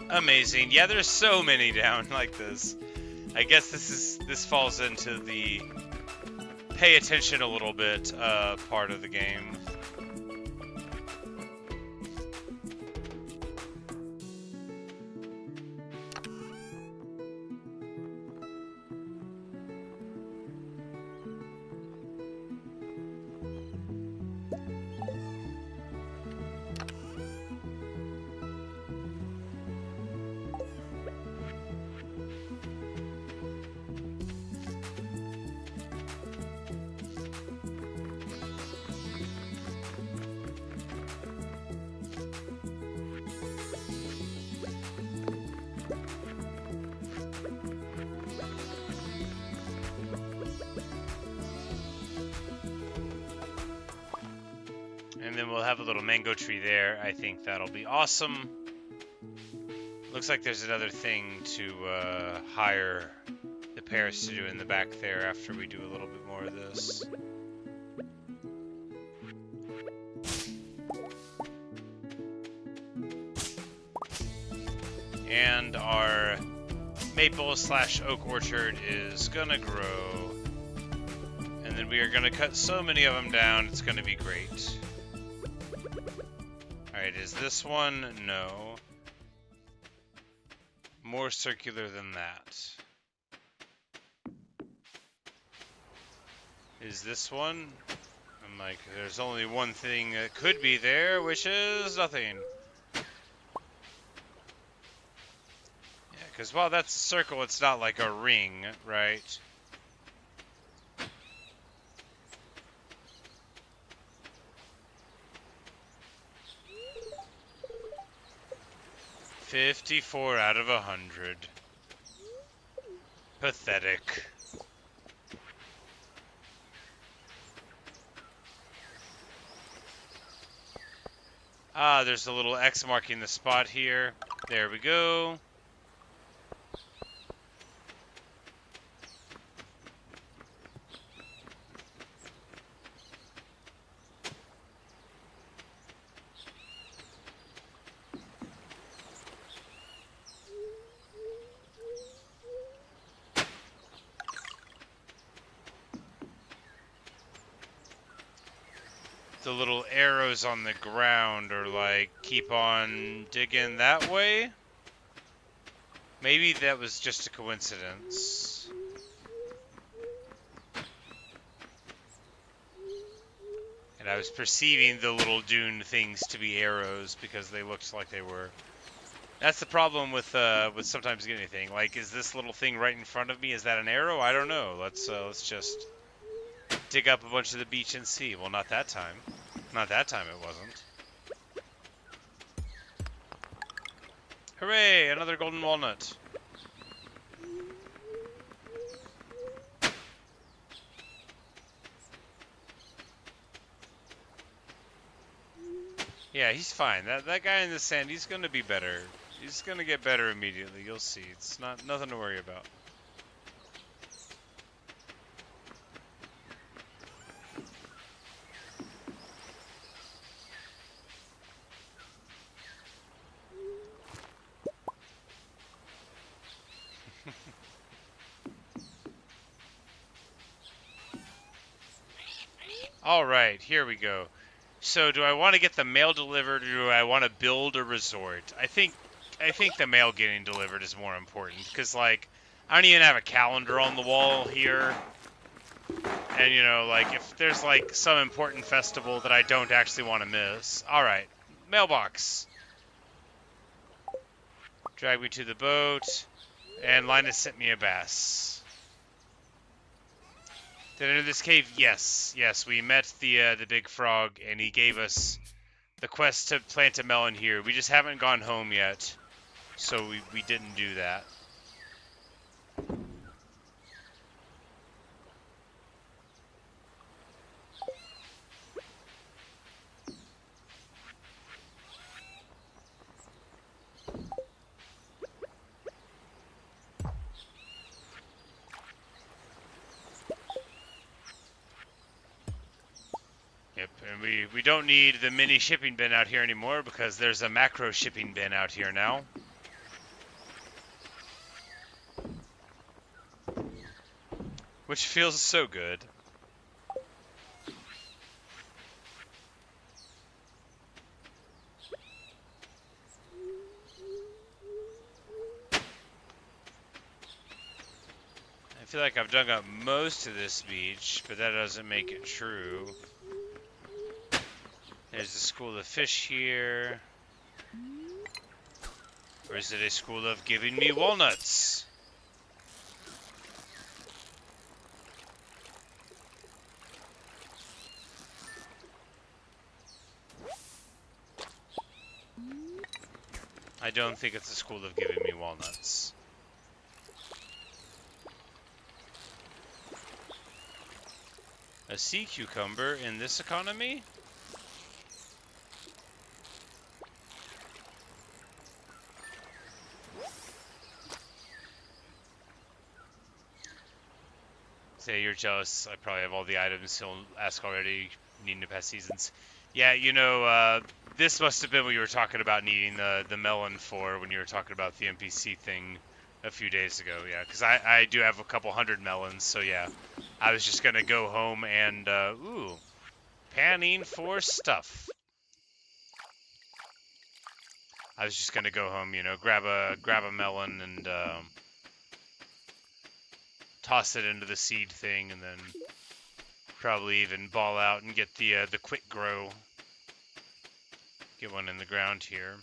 Amazing. Yeah, there's so many down like this. I guess this falls into the pay attention a little bit part of the game. we'll have a little mango tree there. I think that'll be awesome. Looks like there's another thing to hire the Paris to do in the back there after we do a little bit more of this. And our maple/oak orchard is gonna grow. And then we are gonna cut so many of them down, it's gonna be great. Alright, is this one? No. More circular than that. Is this one? I'm like, there's only one thing that could be there, which is nothing. Yeah, because while that's a circle, it's not like a ring, right? $54 out of 100. Pathetic. Ah, there's a little X marking the spot here. There we go. The little arrows on the ground are like, keep on digging that way. Maybe that was just a coincidence. And I was perceiving the little dune things to be arrows because they looked like they were. That's the problem with sometimes getting anything. Like, is this little thing right in front of me? Is that an arrow? I don't know. Let's just dig up a bunch of the beach and see. Well, not that time. Not that time it wasn't. Hooray! Another golden walnut. Yeah, he's fine. That guy in the sand, he's gonna be better. He's gonna get better immediately. You'll see. It's nothing to worry about. All right, here we go. So, do I want to get the mail delivered, or do I want to build a resort? I think the mail getting delivered is more important, because, like, I don't even have a calendar on the wall here. And, you know, like, if there's, like, some important festival that I don't actually want to miss. All right, mailbox. Drag me to the boat, and Linus sent me a bass. Did I enter this cave? Yes. Yes, we met the big frog, and he gave us the quest to plant a melon here. We just haven't gone home yet, so we didn't do that. Yep, and we don't need the mini shipping bin out here anymore because there's a macro shipping bin out here now. Which feels so good. I feel like I've dug up most of this beach, but that doesn't make it true. There's a school of fish here. Or is it a school of giving me walnuts? I don't think it's a school of giving me walnuts. A sea cucumber in this economy? Say you're jealous. I probably have all the items. He'll ask already, needing to pass seasons. Yeah, this must have been what you were talking about needing the melon for when you were talking about the NPC thing a few days ago. Yeah, because I do have a couple hundred melons, so yeah. I was just gonna go home and panning for stuff. I was just gonna go home, grab a melon and toss it into the seed thing, and then probably even ball out and get the quick grow. Get one in the ground here.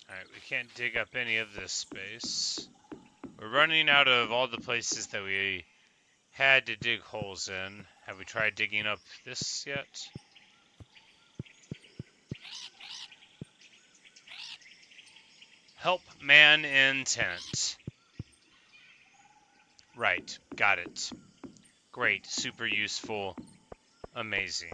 Alright, we can't dig up any of this space. We're running out of all the places that we had to dig holes in. Have we tried digging up this yet? Help man in tent. Right, got it. Great, super useful, amazing.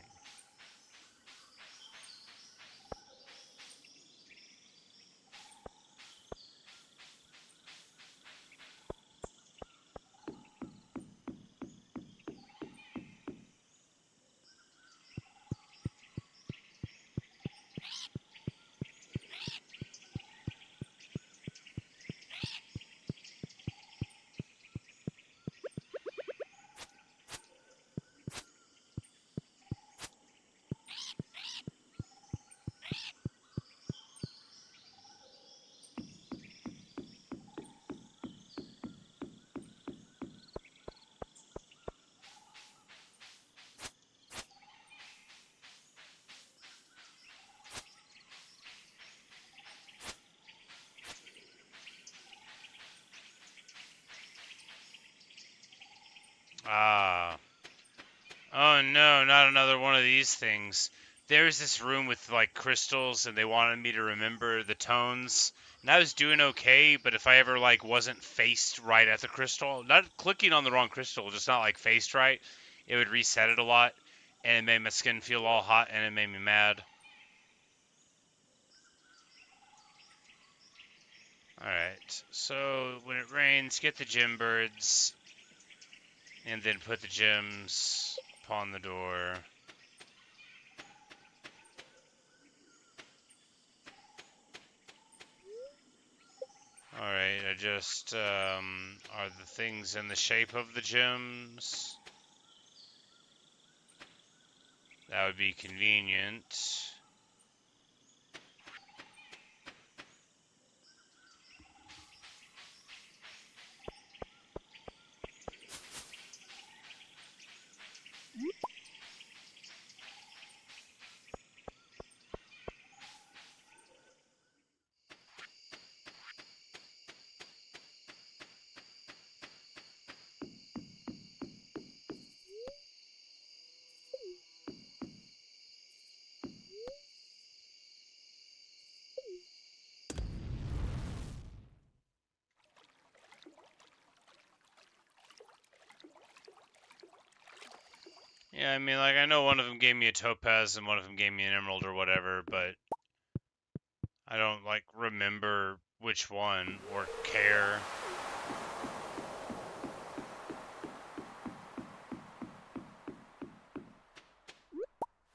Ah. Oh no, not another one of these things. There's this room with like crystals and they wanted me to remember the tones. And I was doing okay, but if I ever like wasn't faced right at the crystal, not clicking on the wrong crystal, just not like faced right, it would reset it a lot and it made my skin feel all hot and it made me mad. Alright, so when it rains, get the gem birds and then put the gems upon the door. Alright, are the things in the shape of the gems? That would be convenient. Yeah, I mean, like, I know one of them gave me a topaz and one of them gave me an emerald or whatever, but I don't, like, remember which one or care.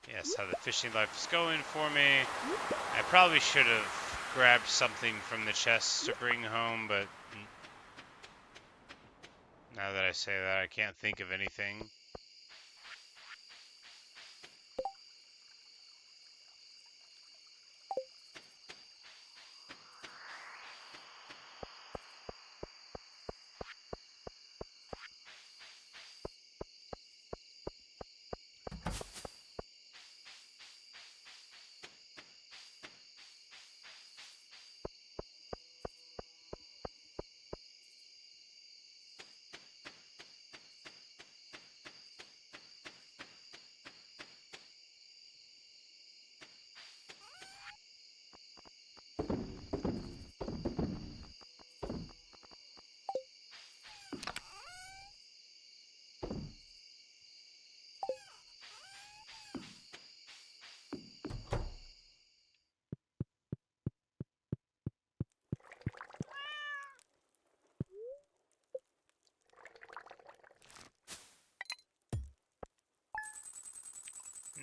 Yes, how the fishing life is going for me. I probably should have grabbed something from the chest to bring home, but now that I say that, I can't think of anything.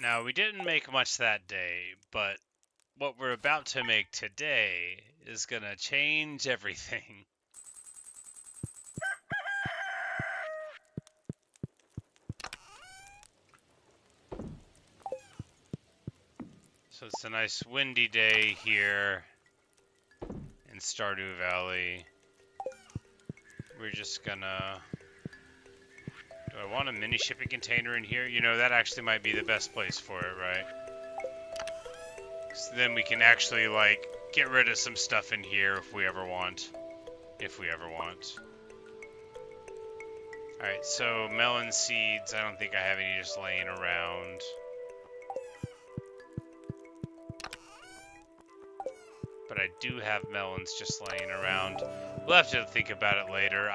Now, we didn't make much that day, but what we're about to make today is gonna change everything. So it's a nice windy day here in Stardew Valley. We're just gonna... Do I want a mini shipping container in here? You know, that actually might be the best place for it, right? So then we can actually, like, get rid of some stuff in here if we ever want. If we ever want. Alright, so melon seeds, I don't think I have any just laying around. But I do have melons just laying around. We'll have to think about it later.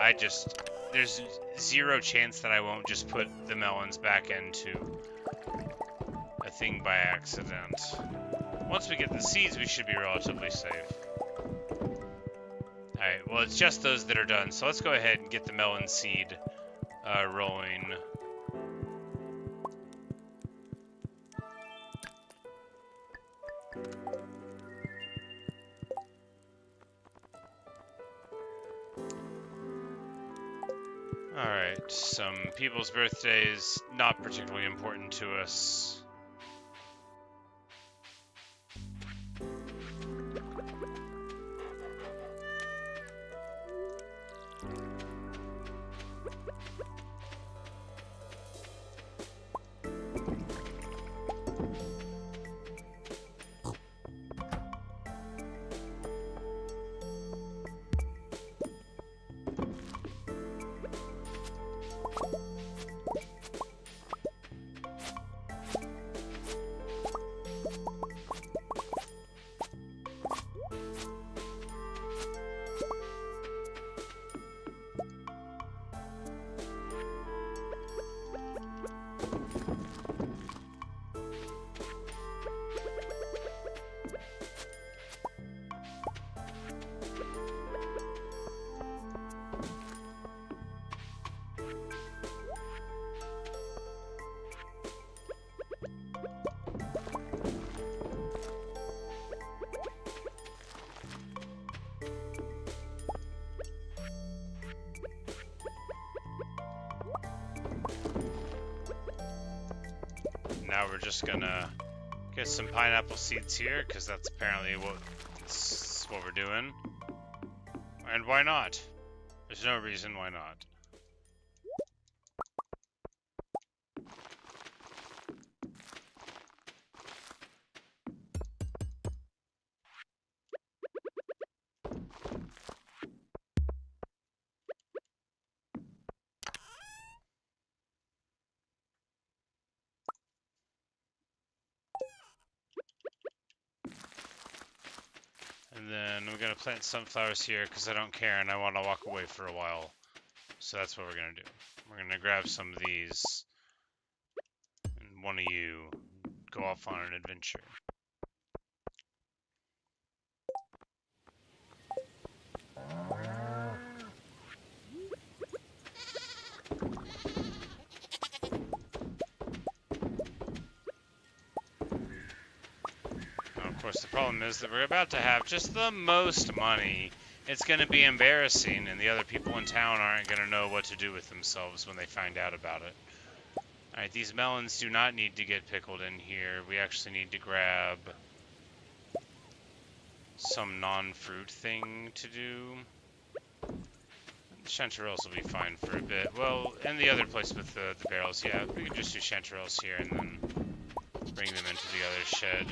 There's zero chance that I won't just put the melons back into a thing by accident. Once we get the seeds, we should be relatively safe. Alright, well, it's just those that are done, so let's go ahead and get the melon seed rolling. Alright, some people's birthdays, not particularly important to us. Now we're just gonna get some pineapple seeds here, because that's apparently what we're doing. And why not? There's no reason why not. And then we're going to plant sunflowers here because I don't care and I want to walk away for a while. So that's what we're going to do. We're going to grab some of these. And one of you go off on an adventure. Now, of course, the problem is that we're about to have just the most money. It's going to be embarrassing, and the other people in town aren't going to know what to do with themselves when they find out about it. Alright, these melons do not need to get pickled in here. We actually need to grab some non-fruit thing to do. Chanterelles will be fine for a bit. Well, and the other place with the barrels, yeah, we can just do chanterelles here and then bring them into the other shed.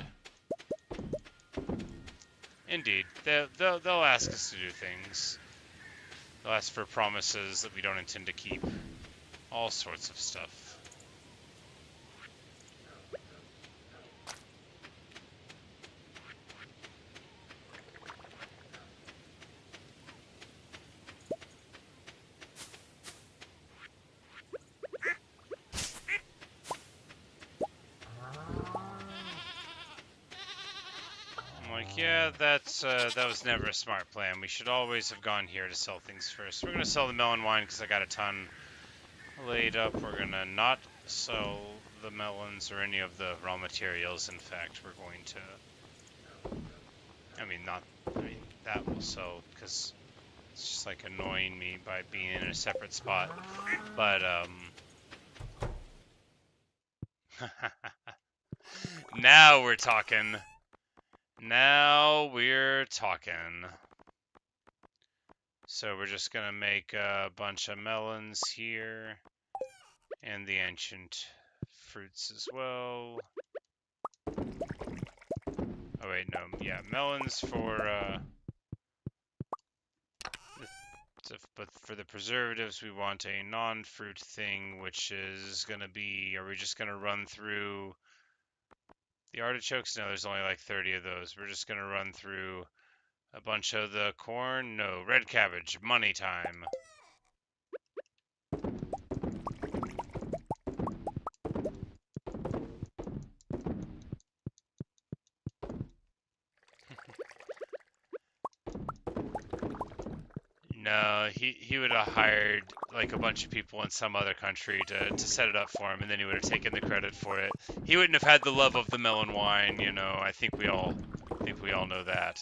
Indeed, they'll ask us to do things. They'll ask for promises that we don't intend to keep. All sorts of stuff. Yeah, that was never a smart plan. We should always have gone here to sell things first. We're gonna sell the melon wine because I got a ton laid up. We're gonna not sell the melons or any of the raw materials. In fact, we're going to. I mean, that will sell because it's just like annoying me by being in a separate spot. But now we're talking. Now we're talking. So we're just gonna make a bunch of melons here, and the ancient fruits as well. Oh wait, no, yeah, melons for but for the preservatives we want a non-fruit thing, which is gonna be, are we just gonna run through the artichokes? No, there's only like 30 of those. We're just gonna run through a bunch of the corn. No, red cabbage, money time. No, he would have hired like a bunch of people in some other country to set it up for him, and then he would have taken the credit for it. He wouldn't have had the love of the melon wine, you know. I think we all know that.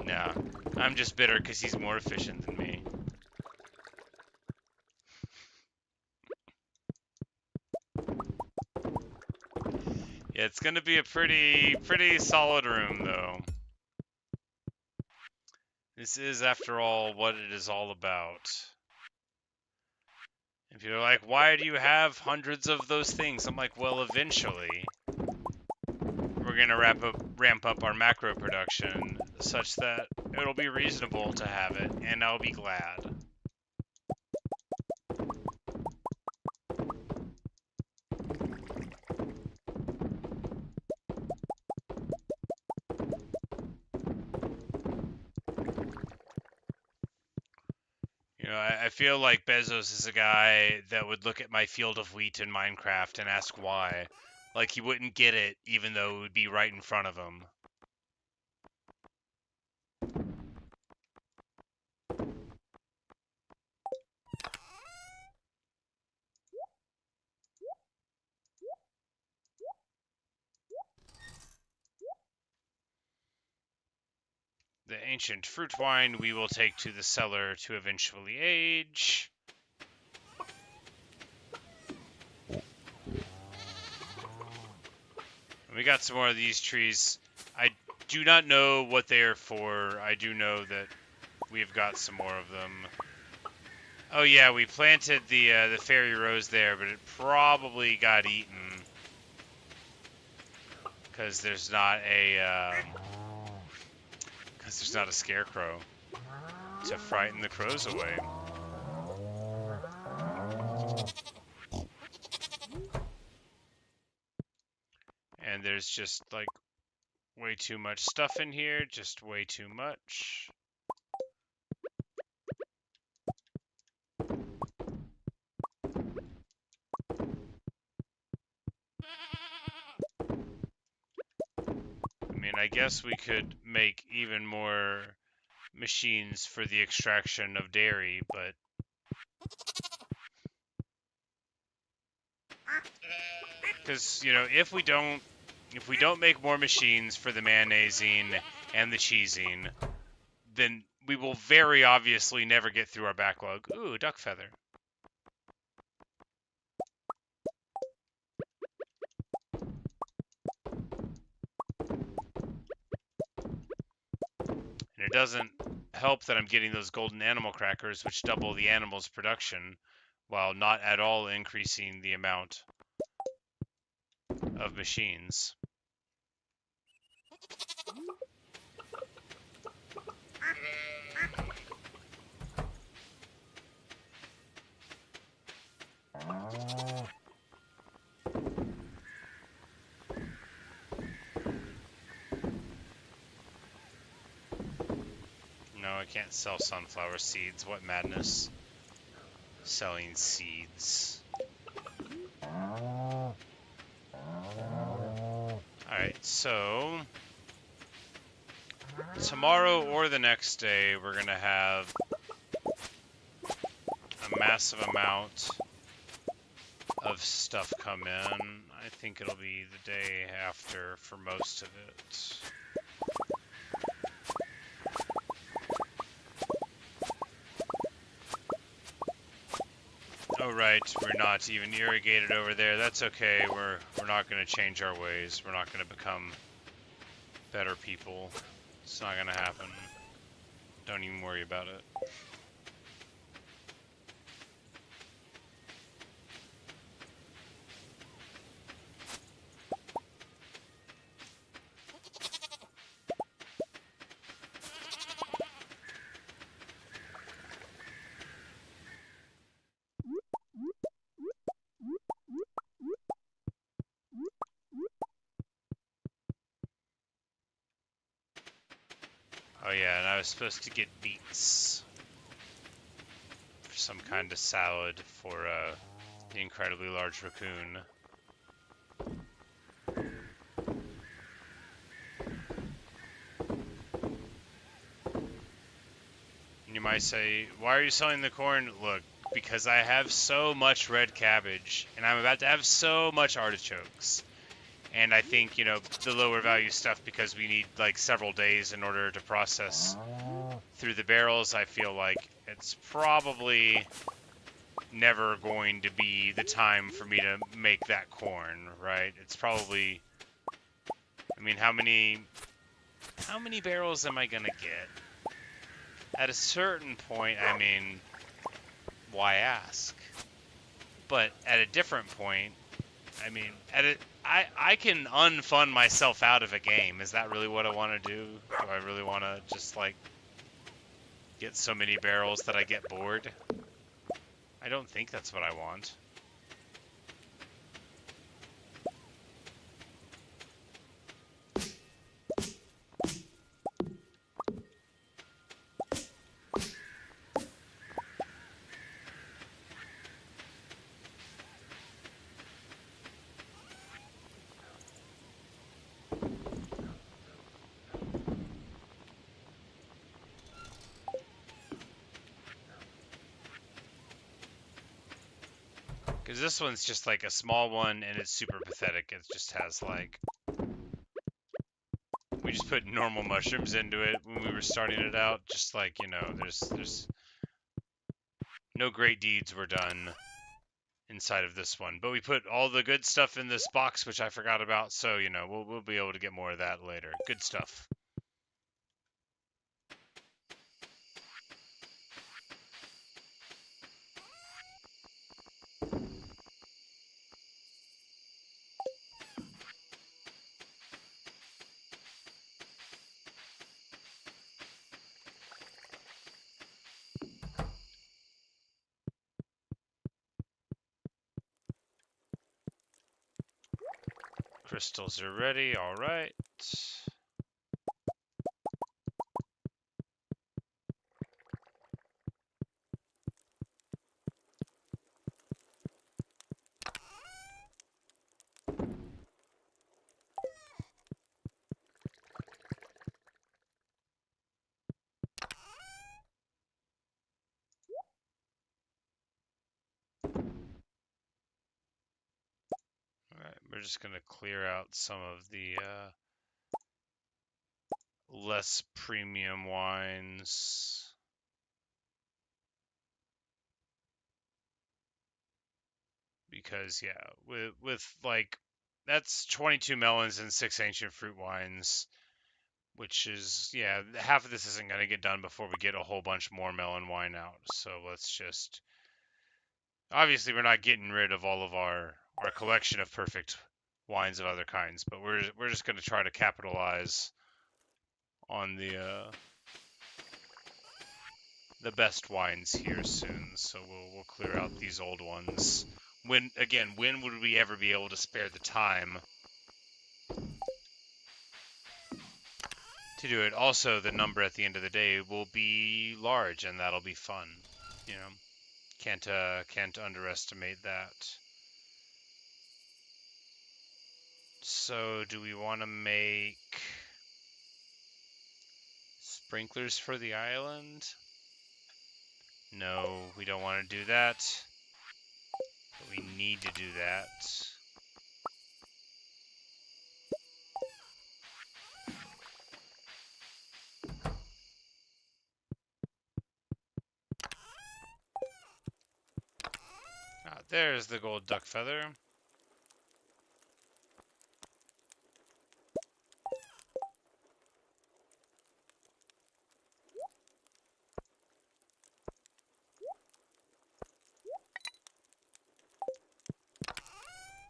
No, I'm just bitter because he's more efficient than me. Yeah, it's gonna be a pretty solid room though. This is, after all, what it is all about. If you're like, why do you have hundreds of those things? I'm like, well, eventually we're gonna ramp up our macro production such that it'll be reasonable to have it, and I'll be glad. You know, I feel like Bezos is a guy that would look at my field of wheat in Minecraft and ask why. Like he wouldn't get it, even though it would be right in front of him. The ancient fruit wine we will take to the cellar to eventually age. We got some more of these trees. I do not know what they are for. I do know that we've got some more of them. Oh yeah, we planted the fairy rose there, but it probably got eaten because there's not a scarecrow to frighten the crows away. And there's just like way too much stuff in here, just way too much. I mean, I guess we could make even more machines for the extraction of dairy, but because, you know, if we don't make more machines for the mayonnaising and the cheesing, then we will very obviously never get through our backlog. Ooh, duck feather. And it doesn't help that I'm getting those golden animal crackers, which double the animal's production, while not at all increasing the amount of machines. No, I can't sell sunflower seeds. What madness. Selling seeds. Alright, so tomorrow or the next day, we're going to have a massive amount of stuff come in. I think it'll be the day after for most of it. Oh right, we're not even irrigated over there. That's okay. We're not going to change our ways. We're not going to become better people. It's not going to happen. Don't even worry about it. Oh yeah, and I was supposed to get beets for some kind of salad for the incredibly large raccoon. And you might say, why are you selling the corn? Look, because I have so much red cabbage, and I'm about to have so much artichokes. And I think, you know, the lower value stuff, because we need like several days in order to process through the barrels, I feel like it's probably never going to be the time for me to make that corn, right? It's probably, I mean, how many barrels am I gonna get? At a certain point, I mean, why ask? But at a different point, I mean, I can unfund myself out of a game. Is that really what I want to do? Do I really want to just like get so many barrels that I get bored? I don't think that's what I want. Because this one's just like a small one and it's super pathetic. It just has like, we just put normal mushrooms into it when we were starting it out. Just like, you know, there's no great deeds were done inside of this one. But we put all the good stuff in this box, which I forgot about. So, you know, we'll be able to get more of that later. Good stuff. Crystals are ready. All right. Alright, we're just going to clear out some of the less premium wines. Because, yeah, with like, that's 22 melons and 6 ancient fruit wines, which is, yeah, half of this isn't going to get done before we get a whole bunch more melon wine out. So let's just, obviously we're not getting rid of all of our collection of perfect wines of other kinds, but we're just going to try to capitalize on the best wines here soon. So we'll clear out these old ones. When would we ever be able to spare the time to do it? Also, the number at the end of the day will be large, and that'll be fun. You know, can't underestimate that. So, do we want to make sprinklers for the island? No, we don't want to do that. But we need to do that. Ah, there's the gold duck feather.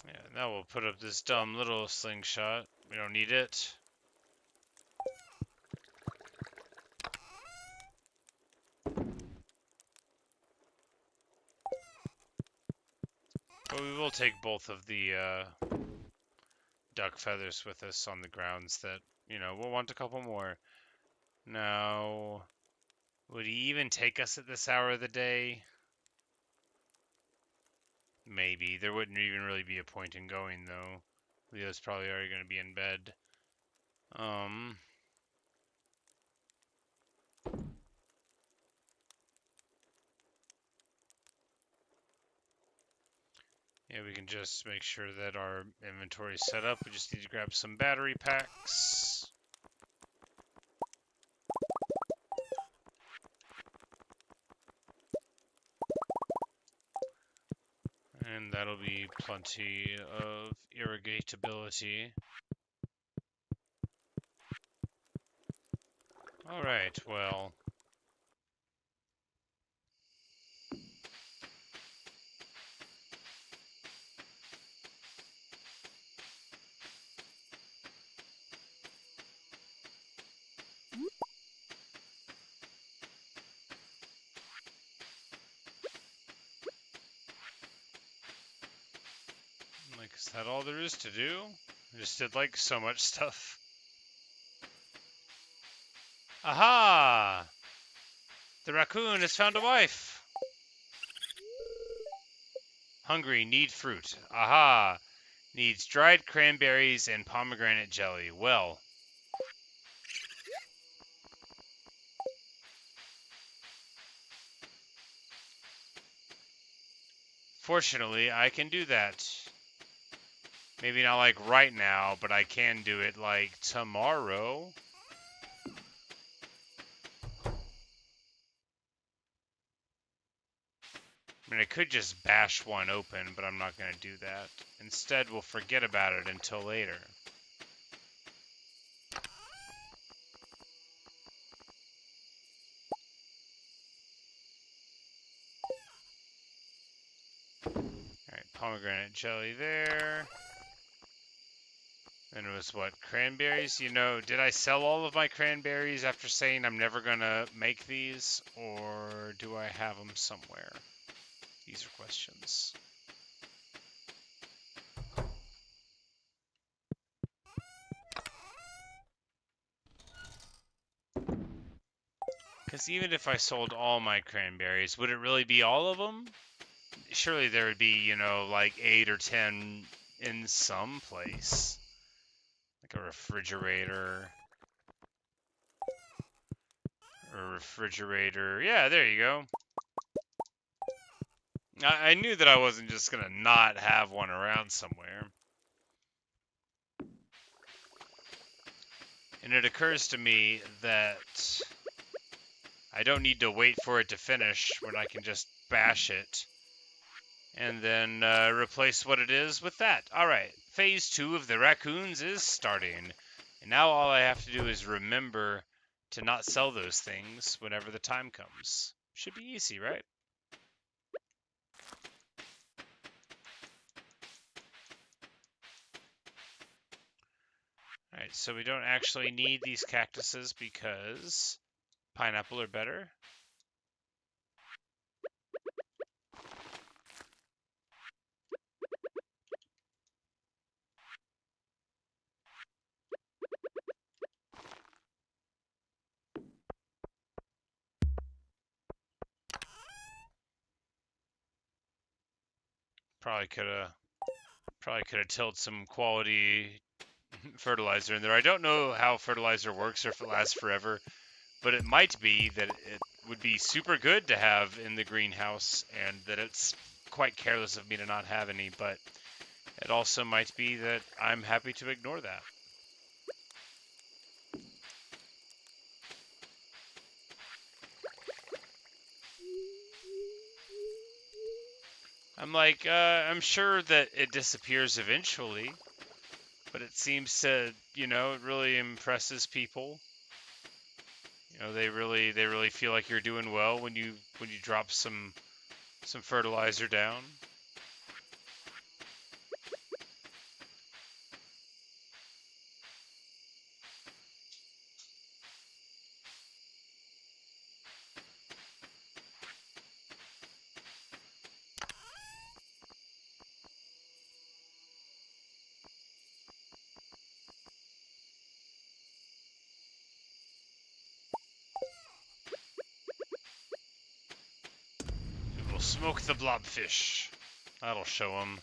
Yeah, now we'll put up this dumb little slingshot. We don't need it. But we will take both of the duck feathers with us on the grounds that, we'll want a couple more. Now, would he even take us at this hour of the day? Maybe. There wouldn't even really be a point in going, though. Leo's probably already going to be in bed. Yeah, we can just make sure that our inventory is set up. We just need to grab some battery packs. And that'll be plenty of irrigatability. Alright, well. Like, is that all there is to do? I just did, like, so much stuff. Aha! The raccoon has found a wife! Hungry, need fruit. Aha! Needs dried cranberries and pomegranate jelly. Well. Fortunately, I can do that. Maybe not like right now, but I can do it like tomorrow. I mean, I could just bash one open, but I'm not going to do that. Instead, we'll forget about it until later. Alright, pomegranate jelly there. And it was what, cranberries? Did I sell all of my cranberries after saying I'm never gonna make these? Or do I have them somewhere? These are questions. Because even if I sold all my cranberries, would it really be all of them? Surely there would be, like 8 or 10 in some place. Like a refrigerator. Yeah, there you go. I knew that I wasn't just going to not have one around somewhere. And it occurs to me that I don't need to wait for it to finish when I can just bash it and then replace what it is with that. Alright, phase 2 of the raccoons is starting. And now all I have to do is remember to not sell those things whenever the time comes. Should be easy, right? Alright, so we don't actually need these cactuses because pineapple are better. Probably could have tilled some quality fertilizer in there. I don't know how fertilizer works or if it lasts forever, but it might be that would be super good to have in the greenhouse, and that it's quite careless of me to not have any, but it also might be that I'm happy to ignore that. I'm like, I'm sure that it disappears eventually, but it seems to, you know, it really impresses people. You know, they really feel like you're doing well when you drop some fertilizer down. We will smoke the blobfish. That'll show him.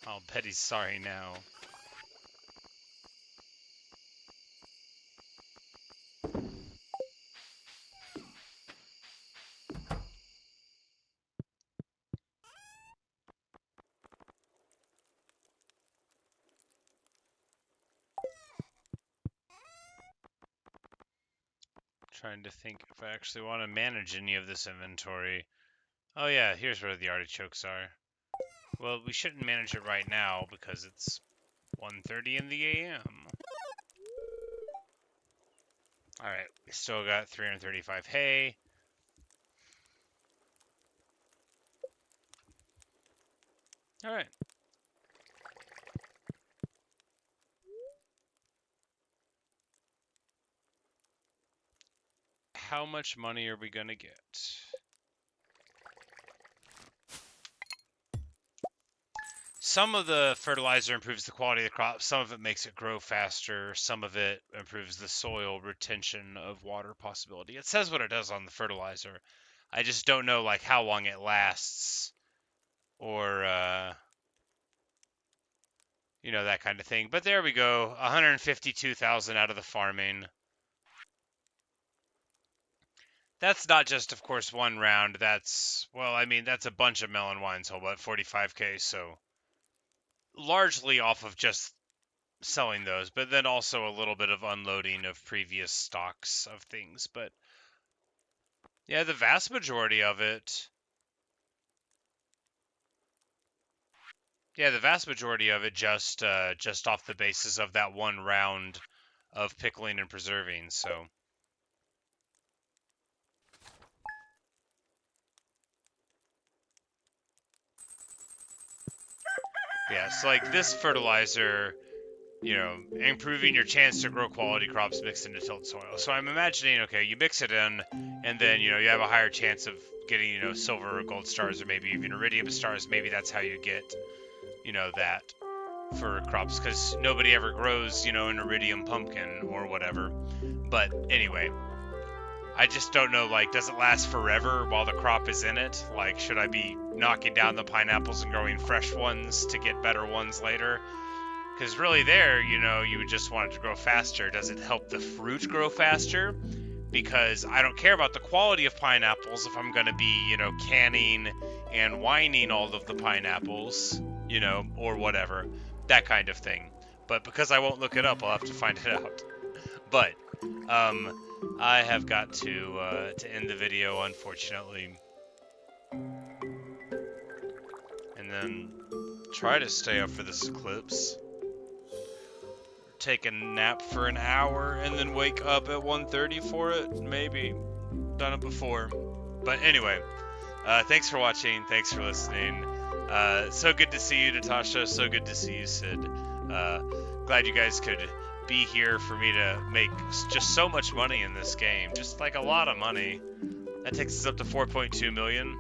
I'll bet he's sorry now. Trying to think if I actually want to manage any of this inventory. Oh yeah, here's where the artichokes are. Well, we shouldn't manage it right now because it's 1:30 in the a.m. Alright, we still got 335 hay. Alright. How much money are we gonna get? Some of the fertilizer improves the quality of the crop, some of it makes it grow faster, some of it improves the soil retention of water possibility. It says what it does on the fertilizer. I just don't know like how long it lasts or you know, that kind of thing. But there we go, 152,000 out of the farming. That's not just, of course, one round. That's, well, I mean, that's a bunch of melon wines, so about 45K, so largely off of just selling those, but then also a little bit of unloading of previous stocks of things. But yeah, the vast majority of it, just off the basis of that one round of pickling and preserving. So yeah, so like this fertilizer, you know, improving your chance to grow quality crops mixed into tilled soil. So I'm imagining, okay, you mix it in, and then, you know, you have a higher chance of getting, you know, silver or gold stars, or maybe even iridium stars. Maybe that's how you get, you know, that for crops, because nobody ever grows, you know, an iridium pumpkin or whatever. But anyway, I just don't know, like, does it last forever while the crop is in it? Like, should I be knocking down the pineapples and growing fresh ones to get better ones later? Because really there, you know, you would just want it to grow faster. Does it help the fruit grow faster? Because I don't care about the quality of pineapples if I'm going to be, you know, canning and wining all of the pineapples, you know, or whatever. That kind of thing. But because I won't look it up, I'll have to find it out. But, I have got to end the video, unfortunately. And then try to stay up for this eclipse. Take a nap for an hour and then wake up at 1:30 for it. Maybe. Done it before. But anyway, thanks for watching. Thanks for listening. So good to see you, Natasha. So good to see you, Sid. Glad you guys could be here for me to make just so much money in this game. Just like a lot of money. That takes us up to 4.2 million.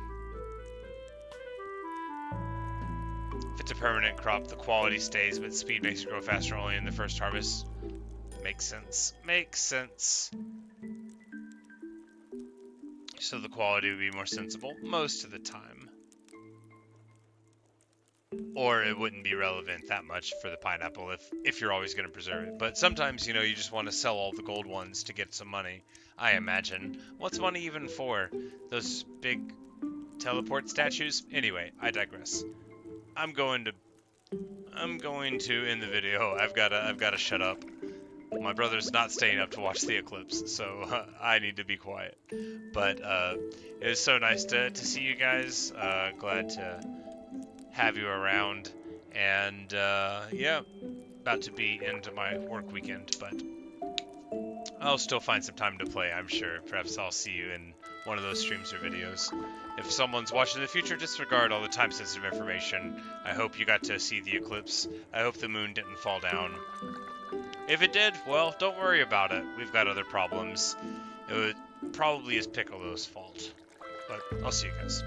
If it's a permanent crop, the quality stays, but speed makes it grow faster only in the first harvest. Makes sense. Makes sense. So the quality would be more sensible most of the time. or it wouldn't be relevant that much for the pineapple if you're always going to preserve it. But sometimes, you know, you just want to sell all the gold ones to get some money, I imagine. What's money even for? Those big teleport statues? Anyway, I digress. I'm going to end the video. I've got to shut up. My brother's not staying up to watch the eclipse, so I need to be quiet. But it was so nice to see you guys. Glad to have you around. And yeah, about to be into my work weekend, but I'll still find some time to play, I'm sure. Perhaps I'll see you in one of those streams or videos. If someone's watching in the future, disregard all the time-sensitive information. I hope you got to see the eclipse. I hope the moon didn't fall down. If it did, well, don't worry about it. We've got other problems. It probably is Piccolo's fault. But I'll see you guys.